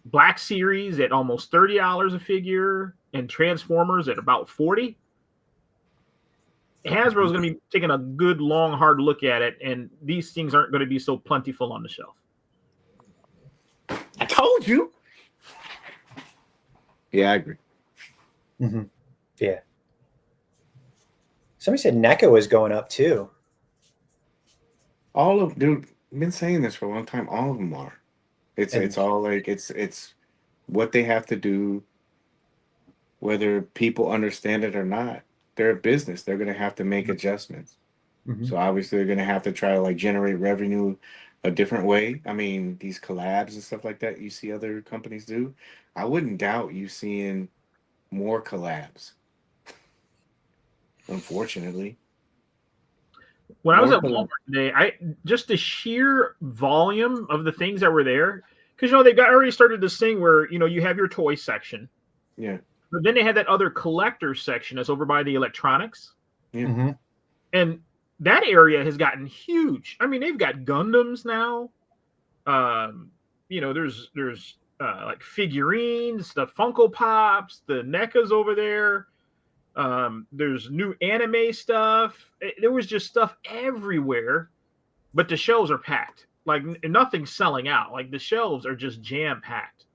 S1: Black Series at almost $30 a figure, and Transformers at about $40. Hasbro is going to be taking a good, long, hard look at it, and these things aren't going to be so plentiful on the shelf.
S3: I told you. Yeah, I agree.
S2: Yeah. Somebody said NECA was going up too.
S3: Dude, I've been saying this for a long time. All of them are. It's all like it's what they have to do, whether people understand it or not. They're a business. They're going to have to make adjustments. So obviously they're going to have to try to like generate revenue a different way. I mean, these collabs and stuff like that you see other companies do. I wouldn't doubt you seeing more collabs. Unfortunately.
S1: When I was at Walmart today, just the sheer volume of the things that were there, because they've already started this thing where you have your toy section,
S3: yeah,
S1: but then they had that other collector section that's over by the electronics, and that area has gotten huge. I mean, they've got Gundams now. There's like figurines, the Funko Pops, the NECAs over there. There's new anime stuff. There was just stuff everywhere, but the shelves are packed. Like nothing's selling out. Like the shelves are just jam packed,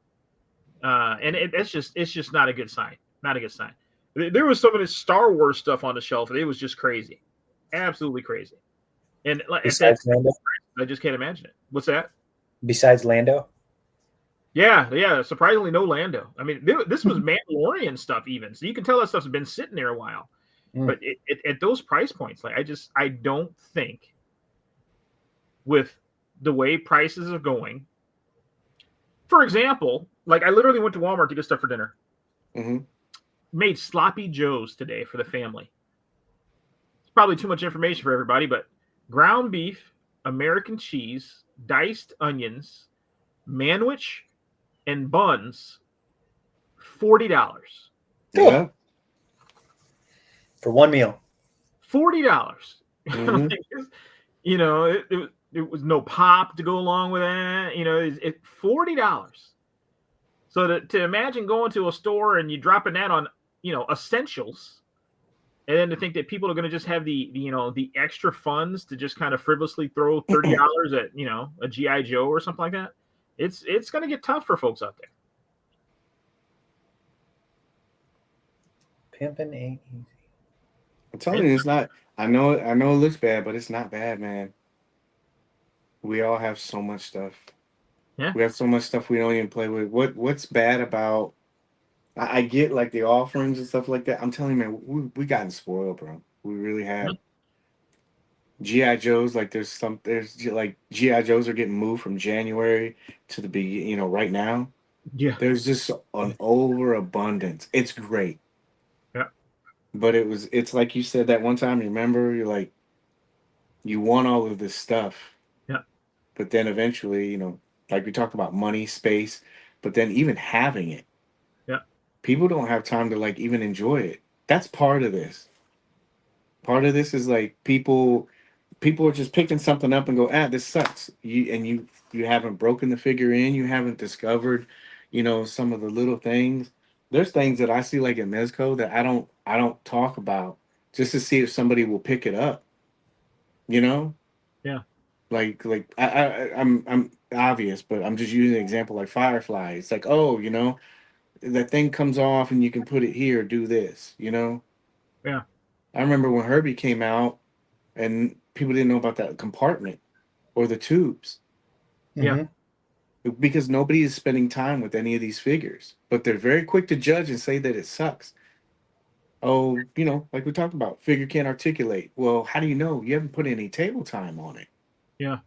S1: and it's just not a good sign. Not a good sign. There was some of this Star Wars stuff on the shelf, and it was just crazy, absolutely crazy. And
S2: besides Lando,
S1: I just can't imagine it. What's that?
S2: Besides Lando.
S1: Yeah. Surprisingly, no Lando. I mean, this was Mandalorian stuff, even. So you can tell that stuff's been sitting there a while. But at those price points, like I don't think, with the way prices are going. For example, like I literally went to Walmart to get stuff for dinner. Made sloppy joes today for the family. It's probably too much information for everybody, but ground beef, American cheese, diced onions, manwich, and buns, $40.
S3: Yeah.
S2: For one meal.
S1: $40. It was no pop to go along with that. It's $40. So to imagine going to a store and you dropping that on, essentials, and then to think that people are going to just have the extra funds to just kind of frivolously throw $30 at, a G.I. Joe or something like that. It's going to get tough for folks out there.
S2: Pimping ain't easy.
S3: I'm telling you, it's not. I know it looks bad, but it's not bad, man. We all have so much stuff.
S1: Yeah.
S3: We have so much stuff we don't even play with. What's bad about? I get like the offerings and stuff like that. I'm telling you, man, we gotten spoiled, bro. We really have. G.I. Joes, like there's like G.I. Joes are getting moved from January to the beginning, right now.
S1: Yeah.
S3: There's just an overabundance. It's great.
S1: Yeah.
S3: But it's like you said that one time, remember, you're like, you want all of this stuff.
S1: Yeah.
S3: But then eventually, like we talked about money, space, but then even having it.
S1: Yeah.
S3: People don't have time to like even enjoy it. That's part of this. Part of this is like people are just picking something up and go, this sucks. You haven't broken the figure in, you haven't discovered, some of the little things. There's things that I see like at Mezco that I don't talk about just to see if somebody will pick it up.
S1: Yeah.
S3: Like I'm obvious, but I'm just using an example like Firefly. It's like, that thing comes off and you can put it here, do this,
S1: Yeah.
S3: I remember when Herbie came out and people didn't know about that compartment or the tubes.
S1: Yeah.
S3: Because nobody is spending time with any of these figures, but they're very quick to judge and say that it sucks. Oh, like we talked about, figure can't articulate. Well, how do you know? You haven't put any table time on it.
S1: Yeah.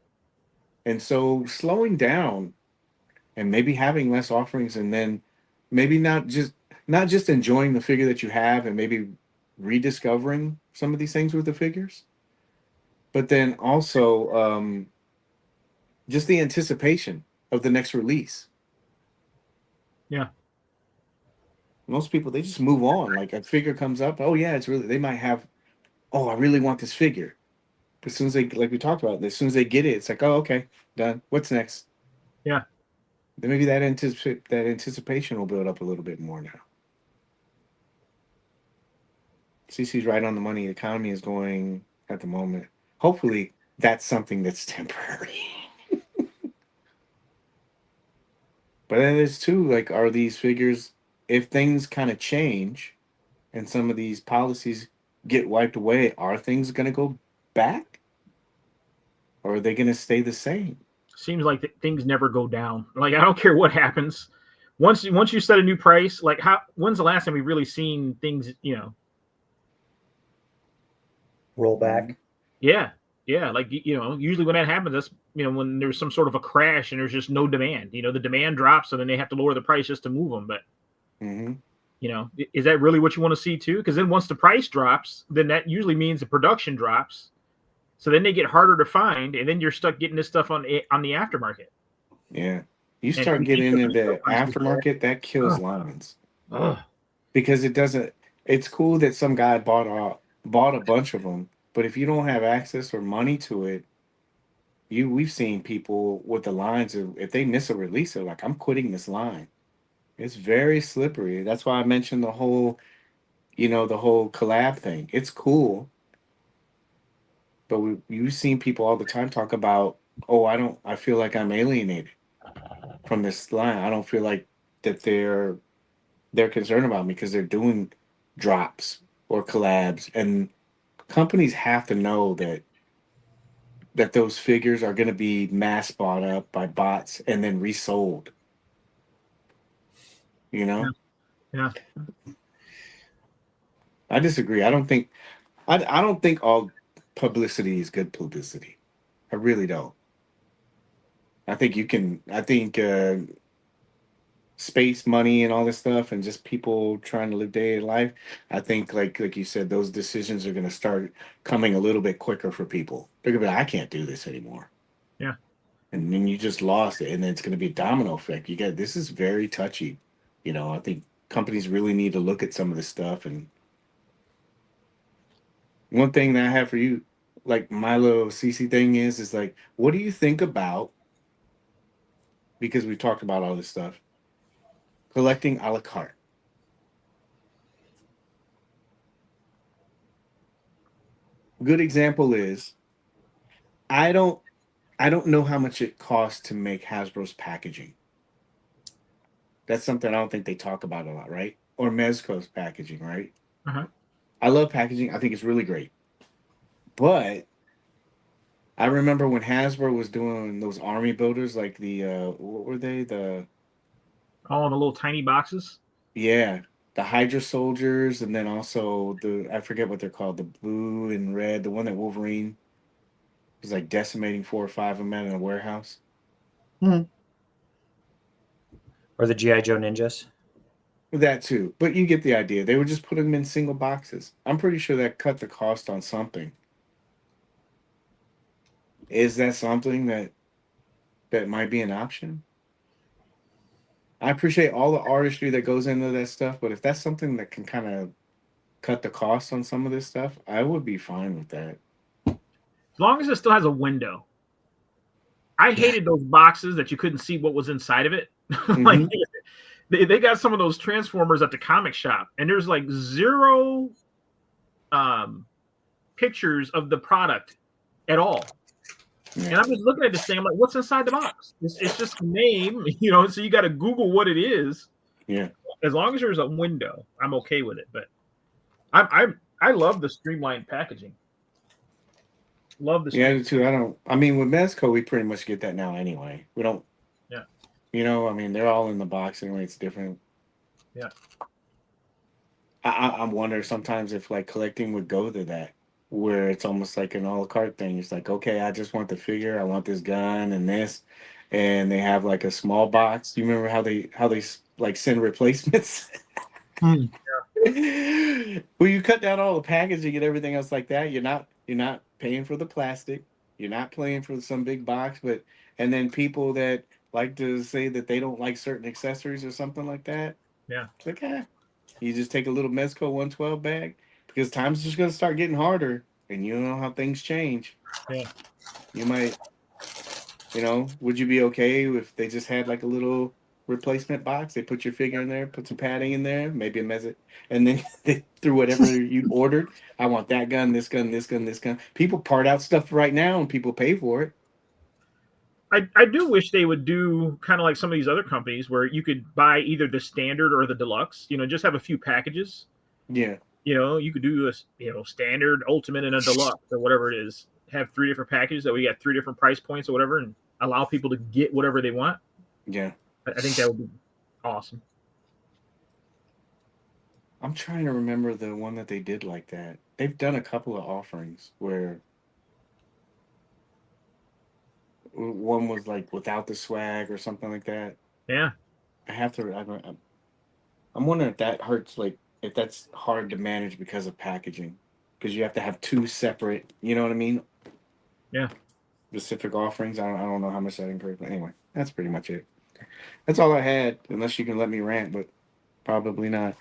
S3: And so slowing down and maybe having less offerings, and then maybe not just enjoying the figure that you have and maybe rediscovering some of these things with the figures, but then also just the anticipation of the next release.
S1: Yeah.
S3: Most people, they just move on. Like a figure comes up, oh yeah, they might have, oh, I really want this figure. But as soon as they, like we talked about, as soon as they get it, it's like, oh, okay, done. What's next?
S1: Yeah.
S3: Then maybe that anticipation will build up a little bit more now. CC's right on the money. The economy is going at the moment. Hopefully, that's something that's temporary. But then there's too, like, are these figures, if things kind of change and some of these policies get wiped away, are things going to go back? Or are they going to stay the same?
S1: Seems like things never go down. Like, I don't care what happens. Once you set a new price, like when's the last time we've really seen things,
S2: roll back?
S1: Yeah. Like, usually when that happens, that's, when there's some sort of a crash and there's just no demand, the demand drops, so then they have to lower the price just to move them. But, is that really what you want to see too? Because then once the price drops, then that usually means the production drops. So then they get harder to find, and then you're stuck getting this stuff on the aftermarket.
S3: Yeah. You
S1: And
S3: start getting into the
S1: prices,
S3: aftermarket, that kills
S1: Ugh.
S3: lines.
S1: Ugh.
S3: Because it doesn't. It's cool that some guy bought a bunch of them, but if you don't have access or money to it, we've seen people with the lines of, if they miss a release, they're like, I'm quitting this line. It's very slippery. That's why I mentioned the whole collab thing. It's cool, but you've seen people all the time talk about, oh, I feel like I'm alienated from this line. I don't feel like that they're concerned about me because they're doing drops or collabs, and companies have to know that those figures are going to be mass bought up by bots and then resold. You know?
S1: Yeah.
S3: I disagree. I don't think all publicity is good publicity. I really don't. I think space, money, and all this stuff, and just people trying to live day to life. I think, like you said, those decisions are going to start coming a little bit quicker for people. They're going to be, I can't do this anymore.
S1: Yeah.
S3: And then you just lost it, and then it's going to be a domino effect. This is very touchy. I think companies really need to look at some of this stuff. And one thing that I have for you, like my little CC thing is like, what do you think about? Because we've talked about all this stuff, collecting a la carte. Good example is I don't know how much it costs to make Hasbro's packaging. That's something I don't think they talk about a lot, right? Or Mezco's packaging, right?
S1: Uh-huh.
S3: I love packaging. I think it's really great. But I remember when Hasbro was doing those army builders, like the what were they?
S1: All in the little tiny boxes.
S3: The Hydra soldiers, and then also I forget what they're called, the blue and red, the one that Wolverine was like decimating 4 or 5 of them in a warehouse.
S2: Or the G.I. Joe ninjas.
S3: That too, but you get the idea. They would just put them in single boxes. I'm pretty sure that cut the cost on something. Is that something that might be an option? I appreciate all the artistry that goes into that stuff, but if that's something that can kind of cut the cost on some of this stuff, I would be fine with that.
S1: As long as it still has a window. I hated those boxes that you couldn't see what was inside of it. Like they got some of those Transformers at the comic shop, and there's like 0 pictures of the product at all. Yeah. And I'm just looking at this thing. I'm like, what's inside the box? It's just a name, so you got to Google what it is.
S3: Yeah.
S1: As long as there's a window, I'm okay with it. But I love the streamlined packaging. Love the
S3: I do too. I mean, with Mezco, we pretty much get that now anyway. We don't.
S1: Yeah.
S3: I mean, they're all in the box anyway. It's different.
S1: Yeah.
S3: I wonder sometimes if like collecting would go to that, where it's almost like an a la carte thing. It's like, okay, I just want the figure, I want this gun and this, and they have like a small box. Do you remember how they like send replacements?
S1: Yeah.
S3: Well, you cut down all the packaging and everything else like that. You're not paying for the plastic. You're not paying for some big box, and then people that like to say that they don't like certain accessories or something like that.
S1: Yeah.
S3: Okay. You just take a little Mezco 112 bag, because time's just going to start getting harder, and you know how things change.
S1: Yeah.
S3: You might, would you be okay if they just had like a little replacement box? They put your figure in there, put some padding in there, maybe a mezzo, and then they threw whatever you ordered. I want that gun, this gun, this gun, this gun. People part out stuff right now, and people pay for it.
S1: I do wish they would do kind of like some of these other companies where you could buy either the standard or the deluxe, just have a few packages.
S3: Yeah.
S1: You could do this, standard, ultimate, and a deluxe or whatever it is. Have 3 different packages that we got 3 different price points or whatever, and allow people to get whatever they want.
S3: Yeah.
S1: I think that would be awesome.
S3: I'm trying to remember the one that they did like that. They've done a couple of offerings where one was like without the swag or something like that.
S1: Yeah.
S3: I'm wondering if that hurts, like if that's hard to manage because of packaging, because you have to have 2 separate, you know what I mean?
S1: Yeah.
S3: Specific offerings. I don't know how much that increased, but anyway, that's pretty much it. That's all I had, unless you can let me rant, but probably not.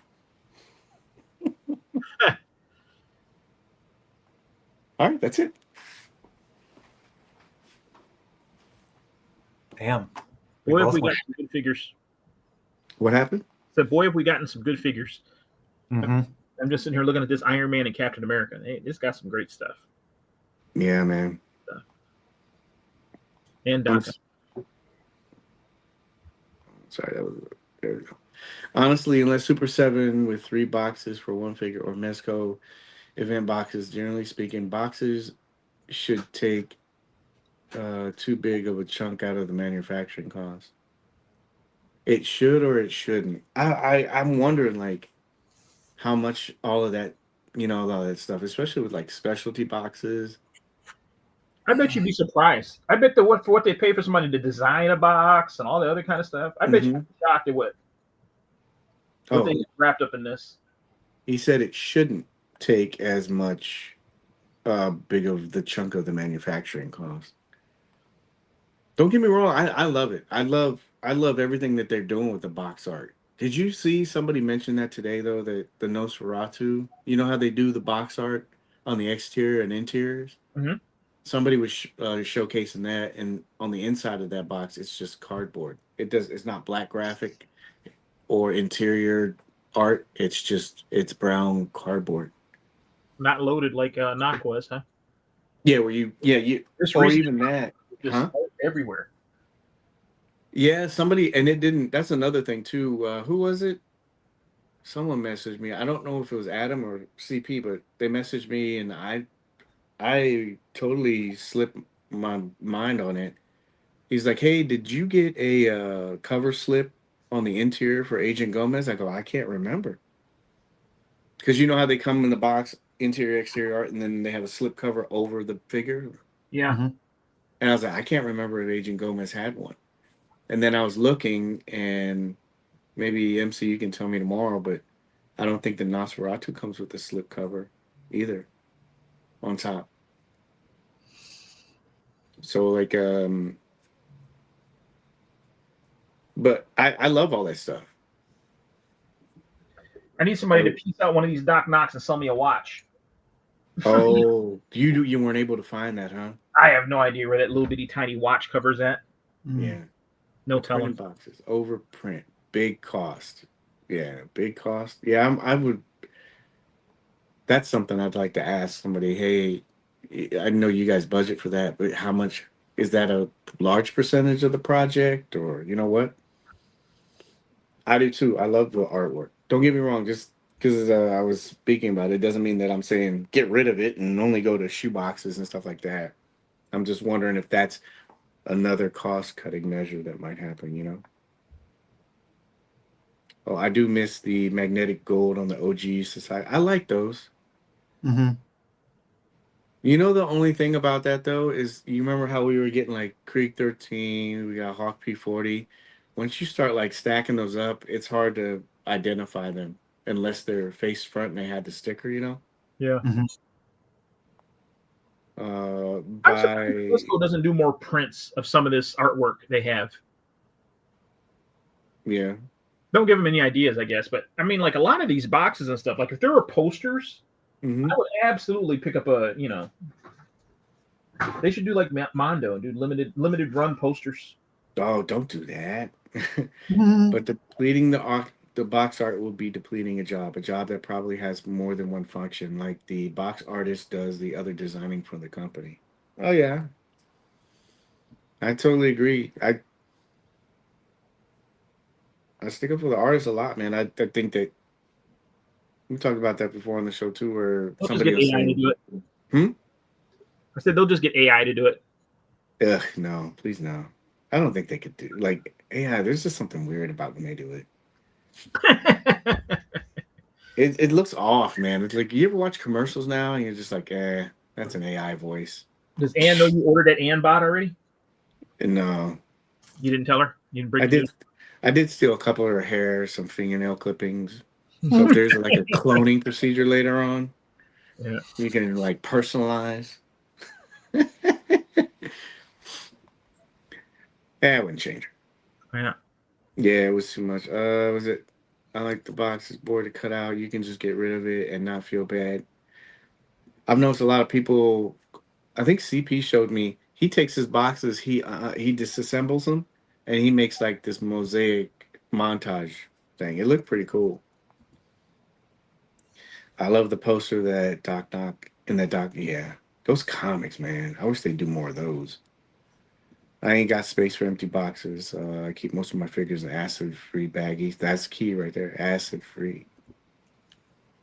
S3: All right, that's it.
S2: Damn.
S1: Boy, have
S2: both
S1: we
S2: went.
S1: got some good figures.
S3: What happened?
S1: So, boy, have we gotten some good figures.
S2: Mm-hmm.
S1: I'm just sitting here looking at this Iron Man and Captain America. Hey, this got some great stuff.
S3: Yeah, man.
S1: And Doc.
S3: Sorry, there we go. Honestly, unless Super 7 with 3 boxes for one figure or Mezco event boxes, generally speaking, boxes should take too big of a chunk out of the manufacturing cost. It should or it shouldn't. I'm wondering like how much all of that, all that stuff, especially with like specialty boxes.
S1: I bet you'd be surprised. I bet for what they pay for somebody to design a box and all the other kind of stuff. I bet you'd be shocked at what they get wrapped up in this.
S3: He said it shouldn't take as much big of the chunk of the manufacturing cost. Don't get me wrong, I love it. I love everything that they're doing with the box art. Did you see somebody mention that today though, that the Nosferatu, you know how they do the box art on the exterior and interiors?
S1: Mm-hmm.
S3: Somebody was showcasing that, and on the inside of that box, it's just cardboard. It's not black graphic or interior art. It's brown cardboard.
S1: Not loaded like Knock was, huh?
S3: Yeah, or even that,
S1: just everywhere.
S3: Yeah, somebody, and it didn't. That's another thing too. Who was it? Someone messaged me. I don't know if it was Adam or CP, but they messaged me, and I totally slipped my mind on it. He's like, "Hey, did you get a cover slip on the interior for Agent Gomez?" I go, "I can't remember." Because you know how they come in the box, interior, exterior art, and then they have a slip cover over the figure?
S1: Yeah.
S2: Mm-hmm.
S3: And I was like, I can't remember if Agent Gomez had one. And then I was looking, and maybe MC, you can tell me tomorrow, but I don't think the Nosferatu comes with a slip cover either on top. So like, but I love all that stuff.
S1: I need somebody to piece out one of these Doc Knocks and sell me a watch.
S3: Oh, you weren't able to find that, huh?
S1: I have no idea where that little bitty tiny watch cover's at.
S3: Yeah.
S1: No telling.
S3: Boxes, overprint, big cost. Yeah, big cost. Yeah, I would. That's something I'd like to ask somebody. Hey, I know you guys budget for that, but how much is that? A large percentage of the project, or you know what? I do too. I love the artwork. Don't get me wrong. Just because I was speaking about it doesn't mean that I'm saying get rid of it and only go to shoe boxes and stuff like that. I'm just wondering if that's another cost-cutting measure that might happen. Oh, I do miss the magnetic gold on the OG Society. I like those.
S2: Mm-hmm.
S3: The only thing about that, though, is you remember how we were getting, like, Creek 13, we got Hawk P40. Once you start, like, stacking those up, it's hard to identify them unless they're face front and they had the sticker,
S1: Yeah.
S2: Mm-hmm.
S1: I'm surprised Mezco doesn't do more prints of some of this artwork they have.
S3: Yeah.
S1: Don't give them any ideas, I guess. But, I mean, like, a lot of these boxes and stuff, like, if there were posters, I would absolutely pick up they should do like Mondo, do limited run posters.
S3: Oh, don't do that. But depleting the box art will be depleting a job that probably has more than one function, like the box artist does the other designing for the company. Oh yeah, I totally agree. I stick up for the artist a lot, man. I think that we talked about that before on the show too, where somebody else
S1: said, to do it. I said they'll just get AI to do it.
S3: Ugh, no, please no. I don't think they could do like AI. There's just something weird about when they do it. It looks off, man. It's like you ever watch commercials now and you're just like, that's an AI voice.
S1: Does Ann know you ordered that Ann bot already?
S3: No.
S1: You didn't tell her? You didn't break
S3: I did steal a couple of her hair, some fingernail clippings. So if there's like a cloning procedure later on, you can like personalize. Yeah, it wouldn't change.
S1: Yeah.
S3: Yeah, it was too much. Was it? I like the boxes board to cut out. You can just get rid of it and not feel bad. I've noticed a lot of people. I think CP showed me. He takes his boxes. He disassembles them, and he makes like this mosaic montage thing. It looked pretty cool. I love the poster that Doc Knock in that Doc. Yeah, those comics, man. I wish they'd do more of those. I ain't got space for empty boxes. I keep most of my figures in acid-free baggies. That's key right there. Acid-free.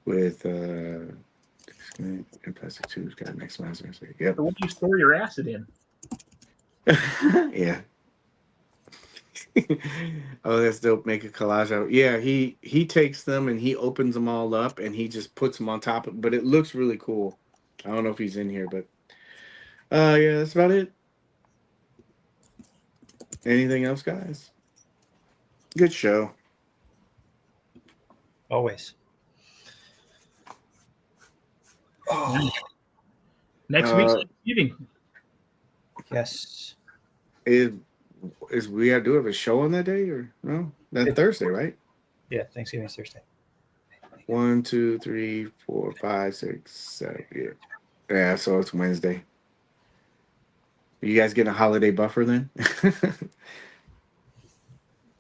S3: With and plastic tubes. Got to maximize it. Yep.
S1: So what do you store your acid in?
S3: Yeah. Oh, that's dope. Make a collage out. Yeah, he takes them and he opens them all up and he just puts them on top of. But it looks really cool. I don't know if he's in here, but yeah, that's about it. Anything else, guys? Good show.
S2: Always.
S1: Oh. Next week's Thanksgiving.
S2: Yes.
S3: Is we have a show on that day or no? That's Thursday, right?
S2: Yeah, Thanksgiving is Thursday.
S3: 1, 2, 3, 4, 5, 6, 7. Yeah, so it's Wednesday. You guys getting a holiday buffer then?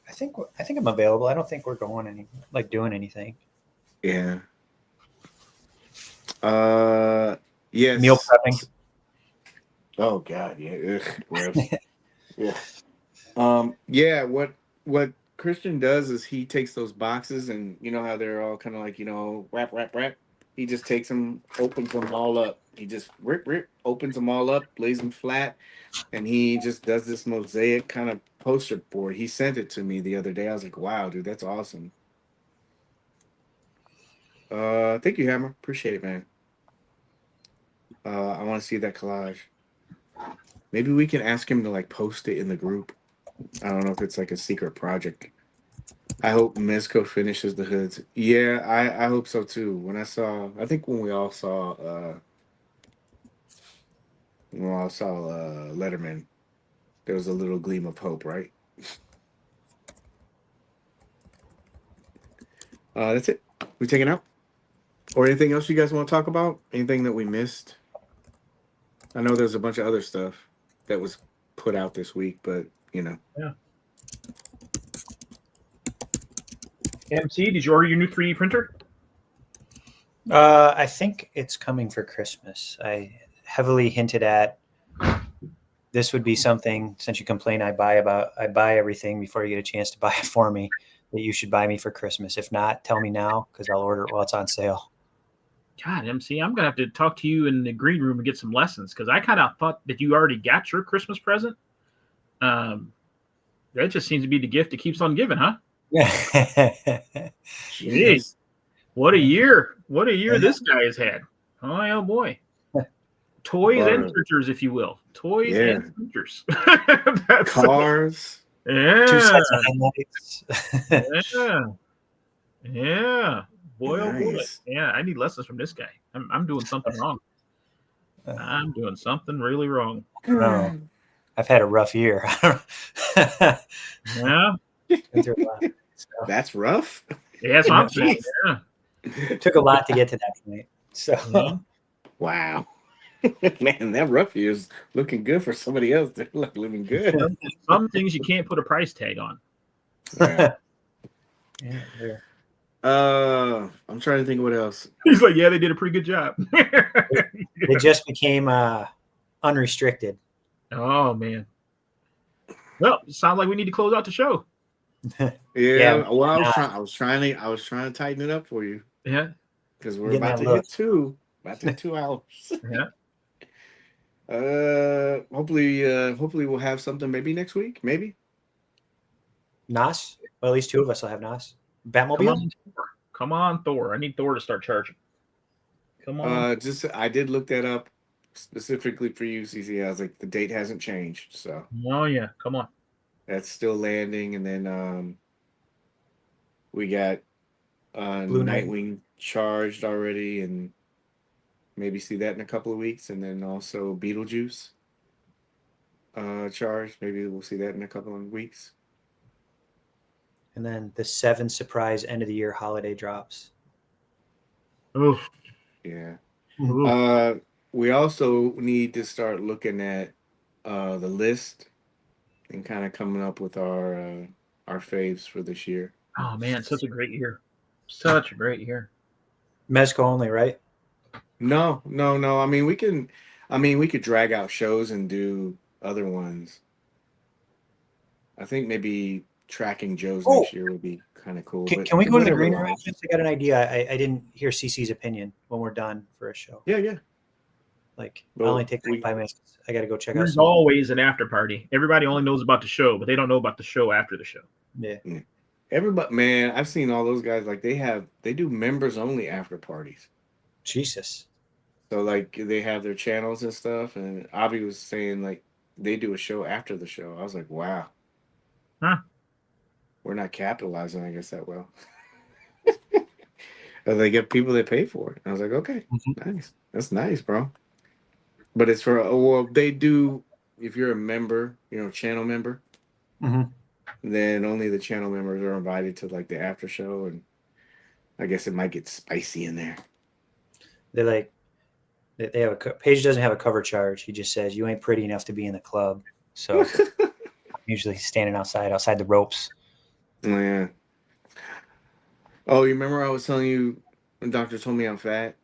S2: I think I'm available. I don't think we're doing anything.
S3: Yeah. Yes.
S2: Meal prepping.
S3: Oh God, yeah. Ugh, gross. Yeah. Yeah. What Christian does is he takes those boxes and you know how they're all kind of like wrap. He just takes them, opens them all up. He just rip, opens them all up, lays them flat, and he just does this mosaic kind of poster board. He sent it to me the other day. I was like, wow, dude, that's awesome. Thank you, Hammer. Appreciate it, man. I want to see that collage. Maybe we can ask him to like post it in the group. I don't know if it's like a secret project. I hope Mezco finishes the hoods. Yeah, I hope so too. I think when we all saw Letterman, there was a little gleam of hope, right? That's it. We taking out? Or anything else you guys want to talk about? Anything that we missed? I know there's a bunch of other stuff that was put out this week, but you know.
S1: Yeah. MC, did you order your new 3D printer?
S2: I think it's coming for Christmas. I heavily hinted at this would be something, since you complain I buy everything before you get a chance to buy it for me, that you should buy me for Christmas. If not, tell me now because I'll order it while it's on sale. God,
S1: MC, I'm going to have to talk to you in the green room and get some lessons because I kind of thought that you already got your Christmas present. That just seems to be the gift that keeps on giving, huh? Jeez. What a year. What a year this guy has had. Oh boy. Toys and printers, if you will. Toys and printers.
S3: Cars.
S1: Yeah.
S2: 2 sets of headlights.
S1: Yeah. Boy,
S3: nice.
S1: Oh boy. Yeah, I need lessons from this guy. I'm doing something wrong. I'm doing something really wrong.
S2: No, I've had a rough year.
S1: Yeah.
S3: That's rough.
S1: Yeah, that's what I'm saying. Yeah.
S2: It took a lot to get to that point. So,
S3: wow. Man, that rough year is looking good for somebody else. They're living good.
S1: Some things you can't put a price tag on.
S3: Yeah.
S2: Yeah.
S3: I'm trying to think of what else.
S1: He's like, yeah, they did a pretty good job.
S2: They just became unrestricted.
S1: Oh man. Well, it sounds like we need to close out the show.
S3: Yeah. Well, I was trying to tighten it up for you.
S1: Yeah.
S3: Because we're about to hit 2 hours.
S1: Yeah.
S3: Hopefully we'll have something maybe next week. Maybe.
S2: Nas? Well, at least 2 of us will have Nas. Batmobile?
S1: Come on, Thor. I need Thor to start charging. Come on.
S3: I did look that up specifically for you, CC. I was like, the date hasn't changed, so.
S1: Oh yeah, come on.
S3: That's still landing, and then we got Nightwing charged already, and maybe see that in a couple of weeks, and then also Beetlejuice. charge. Maybe we'll see that in a couple of weeks.
S2: And then the 7 surprise end of the year holiday drops.
S1: Oh,
S3: Yeah.
S1: ooh.
S3: We also need to start looking at the list and kind of coming up with our faves for this year.
S1: Oh man, such a great year. Such a great year.
S2: Mezco only, right?
S3: No. I mean, we could drag out shows and do other ones. I think maybe tracking Joe's next year would be kind of cool.
S2: Can we go to the green room?
S3: else.
S2: I got an idea. I didn't hear CC's opinion when we're done for a show.
S3: Yeah.
S2: Like,
S3: Well,
S2: I'll only take 5 minutes. I got to go check out
S1: There's
S2: some.
S1: always an after party. Everybody only knows about the show, but they don't know about the show after the show.
S2: Yeah.
S3: Everybody, man, I've seen all those guys. Like they do members only after parties.
S2: Jesus.
S3: So like they have their channels and stuff. And Abby was saying like they do a show after the show. I was like, wow.
S1: Huh.
S3: We're not capitalizing, I guess, that well. They get people that pay for it. I was like, okay, nice. That's nice, bro. But it's for, well, they do, if you're a member, channel member, then only the channel members are invited to like the after show. And I guess it might get spicy in there.
S2: They're like, they have Paige doesn't have a cover charge. He just says, you ain't pretty enough to be in the club. So I'm usually standing outside the ropes.
S3: Yeah. Oh, you remember I was telling you when doctor told me I'm fat?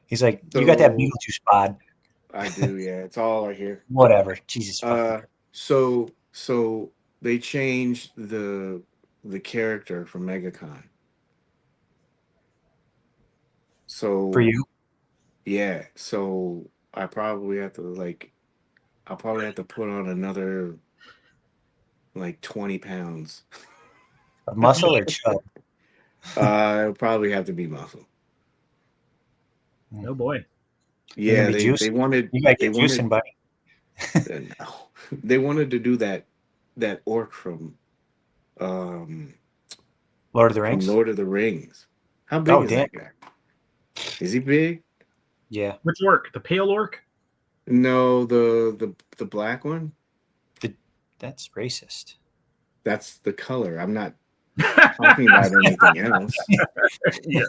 S2: He's like, you got that Beetlejuice bod.
S3: I do, yeah. It's all right here.
S2: Whatever. Jesus.
S3: So they changed the character from MegaCon. So
S2: for you?
S3: Yeah. So I'll probably have to put on another like 20 pounds.
S2: Muscle or chub?
S3: It'll probably have to be muscle.
S1: Oh boy.
S3: Yeah, they wanted.
S2: You gotta get juicing, buddy.
S3: No, they wanted to do that orc from
S2: Lord of the Rings.
S3: Lord of the Rings. How big is that guy? Is he big?
S1: Yeah. Which orc? The pale orc?
S3: No, the black one.
S2: That's racist.
S3: That's the color. I'm not talking about anything else.
S1: Yeah.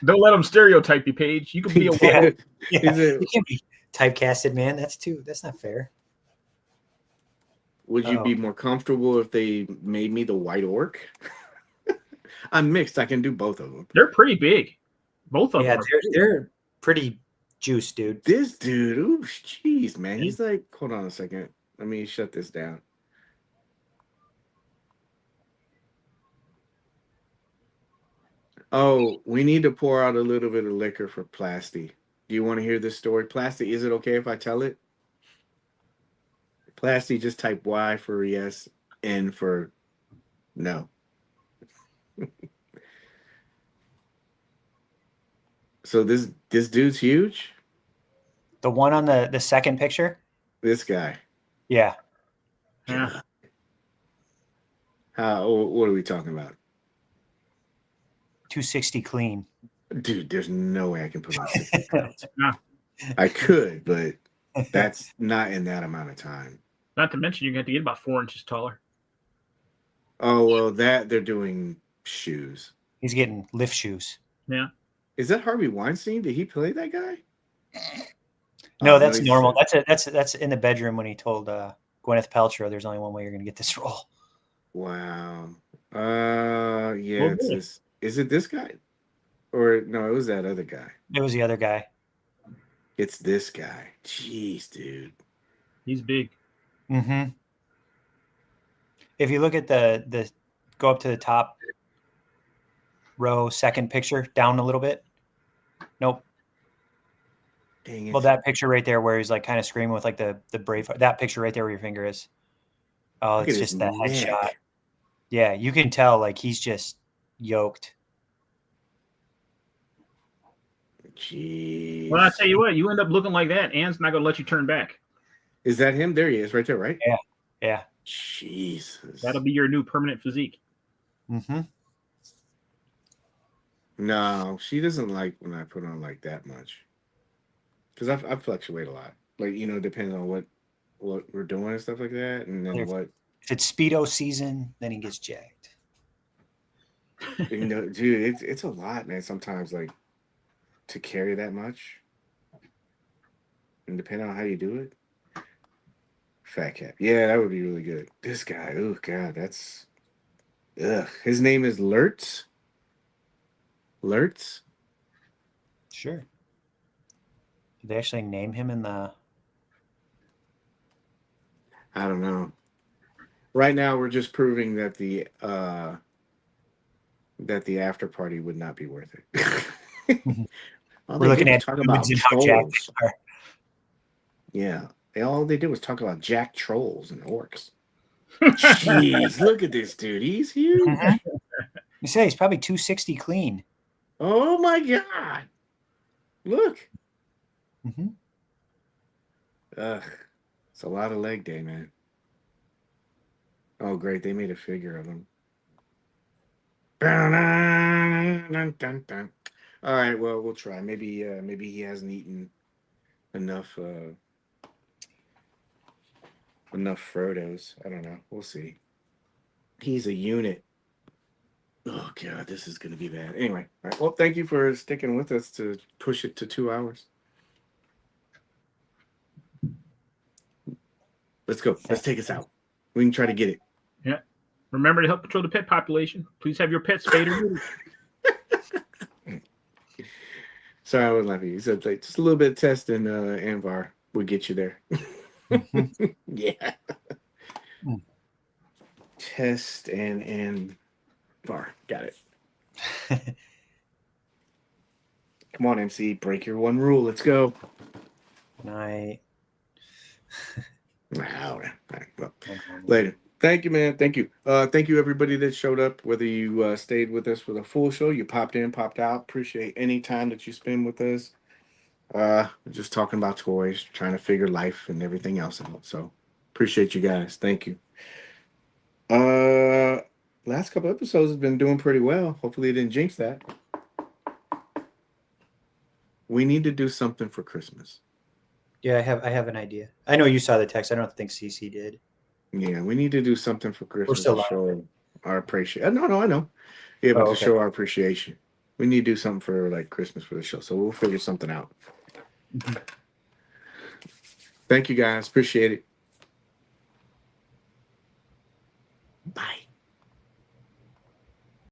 S1: Don't let them stereotype you, Paige. You can be a wolf.
S2: You can't be typecasted, man. That's not fair.
S3: Would you be more comfortable if they made me the white orc? I'm mixed. I can do both of them.
S1: They're pretty big. Both of them.
S2: Yeah, they're pretty juiced, dude.
S3: This dude, ooh, jeez, man. He's like, hold on a second. Let me shut this down. Oh, we need to pour out a little bit of liquor for Plasty. Do you want to hear this story? Plasty, is it okay if I tell it? Plasty, just type Y for yes, N for no. So this dude's huge?
S2: The one on the second picture?
S3: This guy.
S2: Yeah.
S1: Yeah.
S3: What are we talking about?
S2: 260 clean.
S3: Dude, there's no way I can put on 60 pounds. I could, but that's not in that amount of time.
S1: Not to mention you're going to get about 4 inches taller.
S3: Oh, well, they're doing shoes.
S2: He's getting lift shoes.
S1: Yeah.
S3: Is that Harvey Weinstein? Did he play that guy?
S2: No, that's normal. That's in the bedroom when he told Gwyneth Paltrow there's only one way you're going to get this role.
S3: Wow. Yeah. Is it this guy? Or no, it was that other guy.
S2: It was the other guy.
S3: It's this guy. Jeez, dude.
S1: He's big.
S2: Mm-hmm. If you look at the go up to the top row, second picture, down a little bit. Nope.
S3: Dang it.
S2: Well, that picture right there where he's like kind of screaming with like the brave, that picture right there where your finger is. Oh, it's just that headshot. Yeah, you can tell like he's just yoked.
S3: Jeez.
S1: Well, I tell you what, you end up looking like that, Ann's not going to let you turn back.
S3: Is that him? There he is, right there, right?
S2: Yeah. Yeah.
S3: Jesus.
S1: That'll be your new permanent physique.
S2: Mm-hmm.
S3: No, she doesn't like when I put on like that much. Because I fluctuate a lot. like depending on what we're doing and stuff like that, and then what.
S2: If it's Speedo season, then he gets jacked.
S3: Dude, it's a lot, man. Sometimes like to carry that much, and depending on how you do it. Fat Cap, yeah, that would be really good. This guy, oh god, that's his name is Lurtz. Lurtz.
S2: Sure. Did they actually name him in the?
S3: I don't know. Right now, we're just proving that the after party would not be worth it.
S2: We're looking at
S3: talk about trolls. Yeah, all they did was talk about jack trolls and orcs. Jeez, look at this dude. He's huge.
S2: You say he's probably 260 clean.
S3: Oh my god! Look. Ugh, it's a lot of leg day, man. Oh, great! They made a figure of him. All right, well, we'll try. Maybe he hasn't eaten enough Frodos. I don't know. We'll see. He's a unit. Oh god, this is gonna be bad. Anyway, all right. Well, thank you for sticking with us to push it to 2 hours. Let's go. Let's take us out. We can try to get it.
S1: Yeah. Remember to help control the pet population. Please have your pets spayed or neutered.
S3: Sorry, I was laughing. You said like, just a little bit of test and Anvar would get you there. Yeah. Test and Anvar. Got it. Come on, MC. Break your one rule. Let's go.
S2: Night.
S3: All right. Well, later. Thank you, man. Thank you. Thank you, everybody that showed up, whether you stayed with us for the full show, you popped in, popped out. Appreciate any time that you spend with us. Just talking about toys, trying to figure life and everything else out. So appreciate you guys. Thank you. Last couple episodes have been doing pretty well. Hopefully it didn't jinx that. We need to do something for Christmas.
S2: Yeah, I have an idea. I know you saw the text. I don't think CC did.
S3: Yeah, we need to do something for Christmas.
S2: We're still
S3: to show our appreciation. No, I know. Yeah, but to show our appreciation. We need to do something for like Christmas for the show. So we'll figure something out. Thank you guys. Appreciate it. Bye.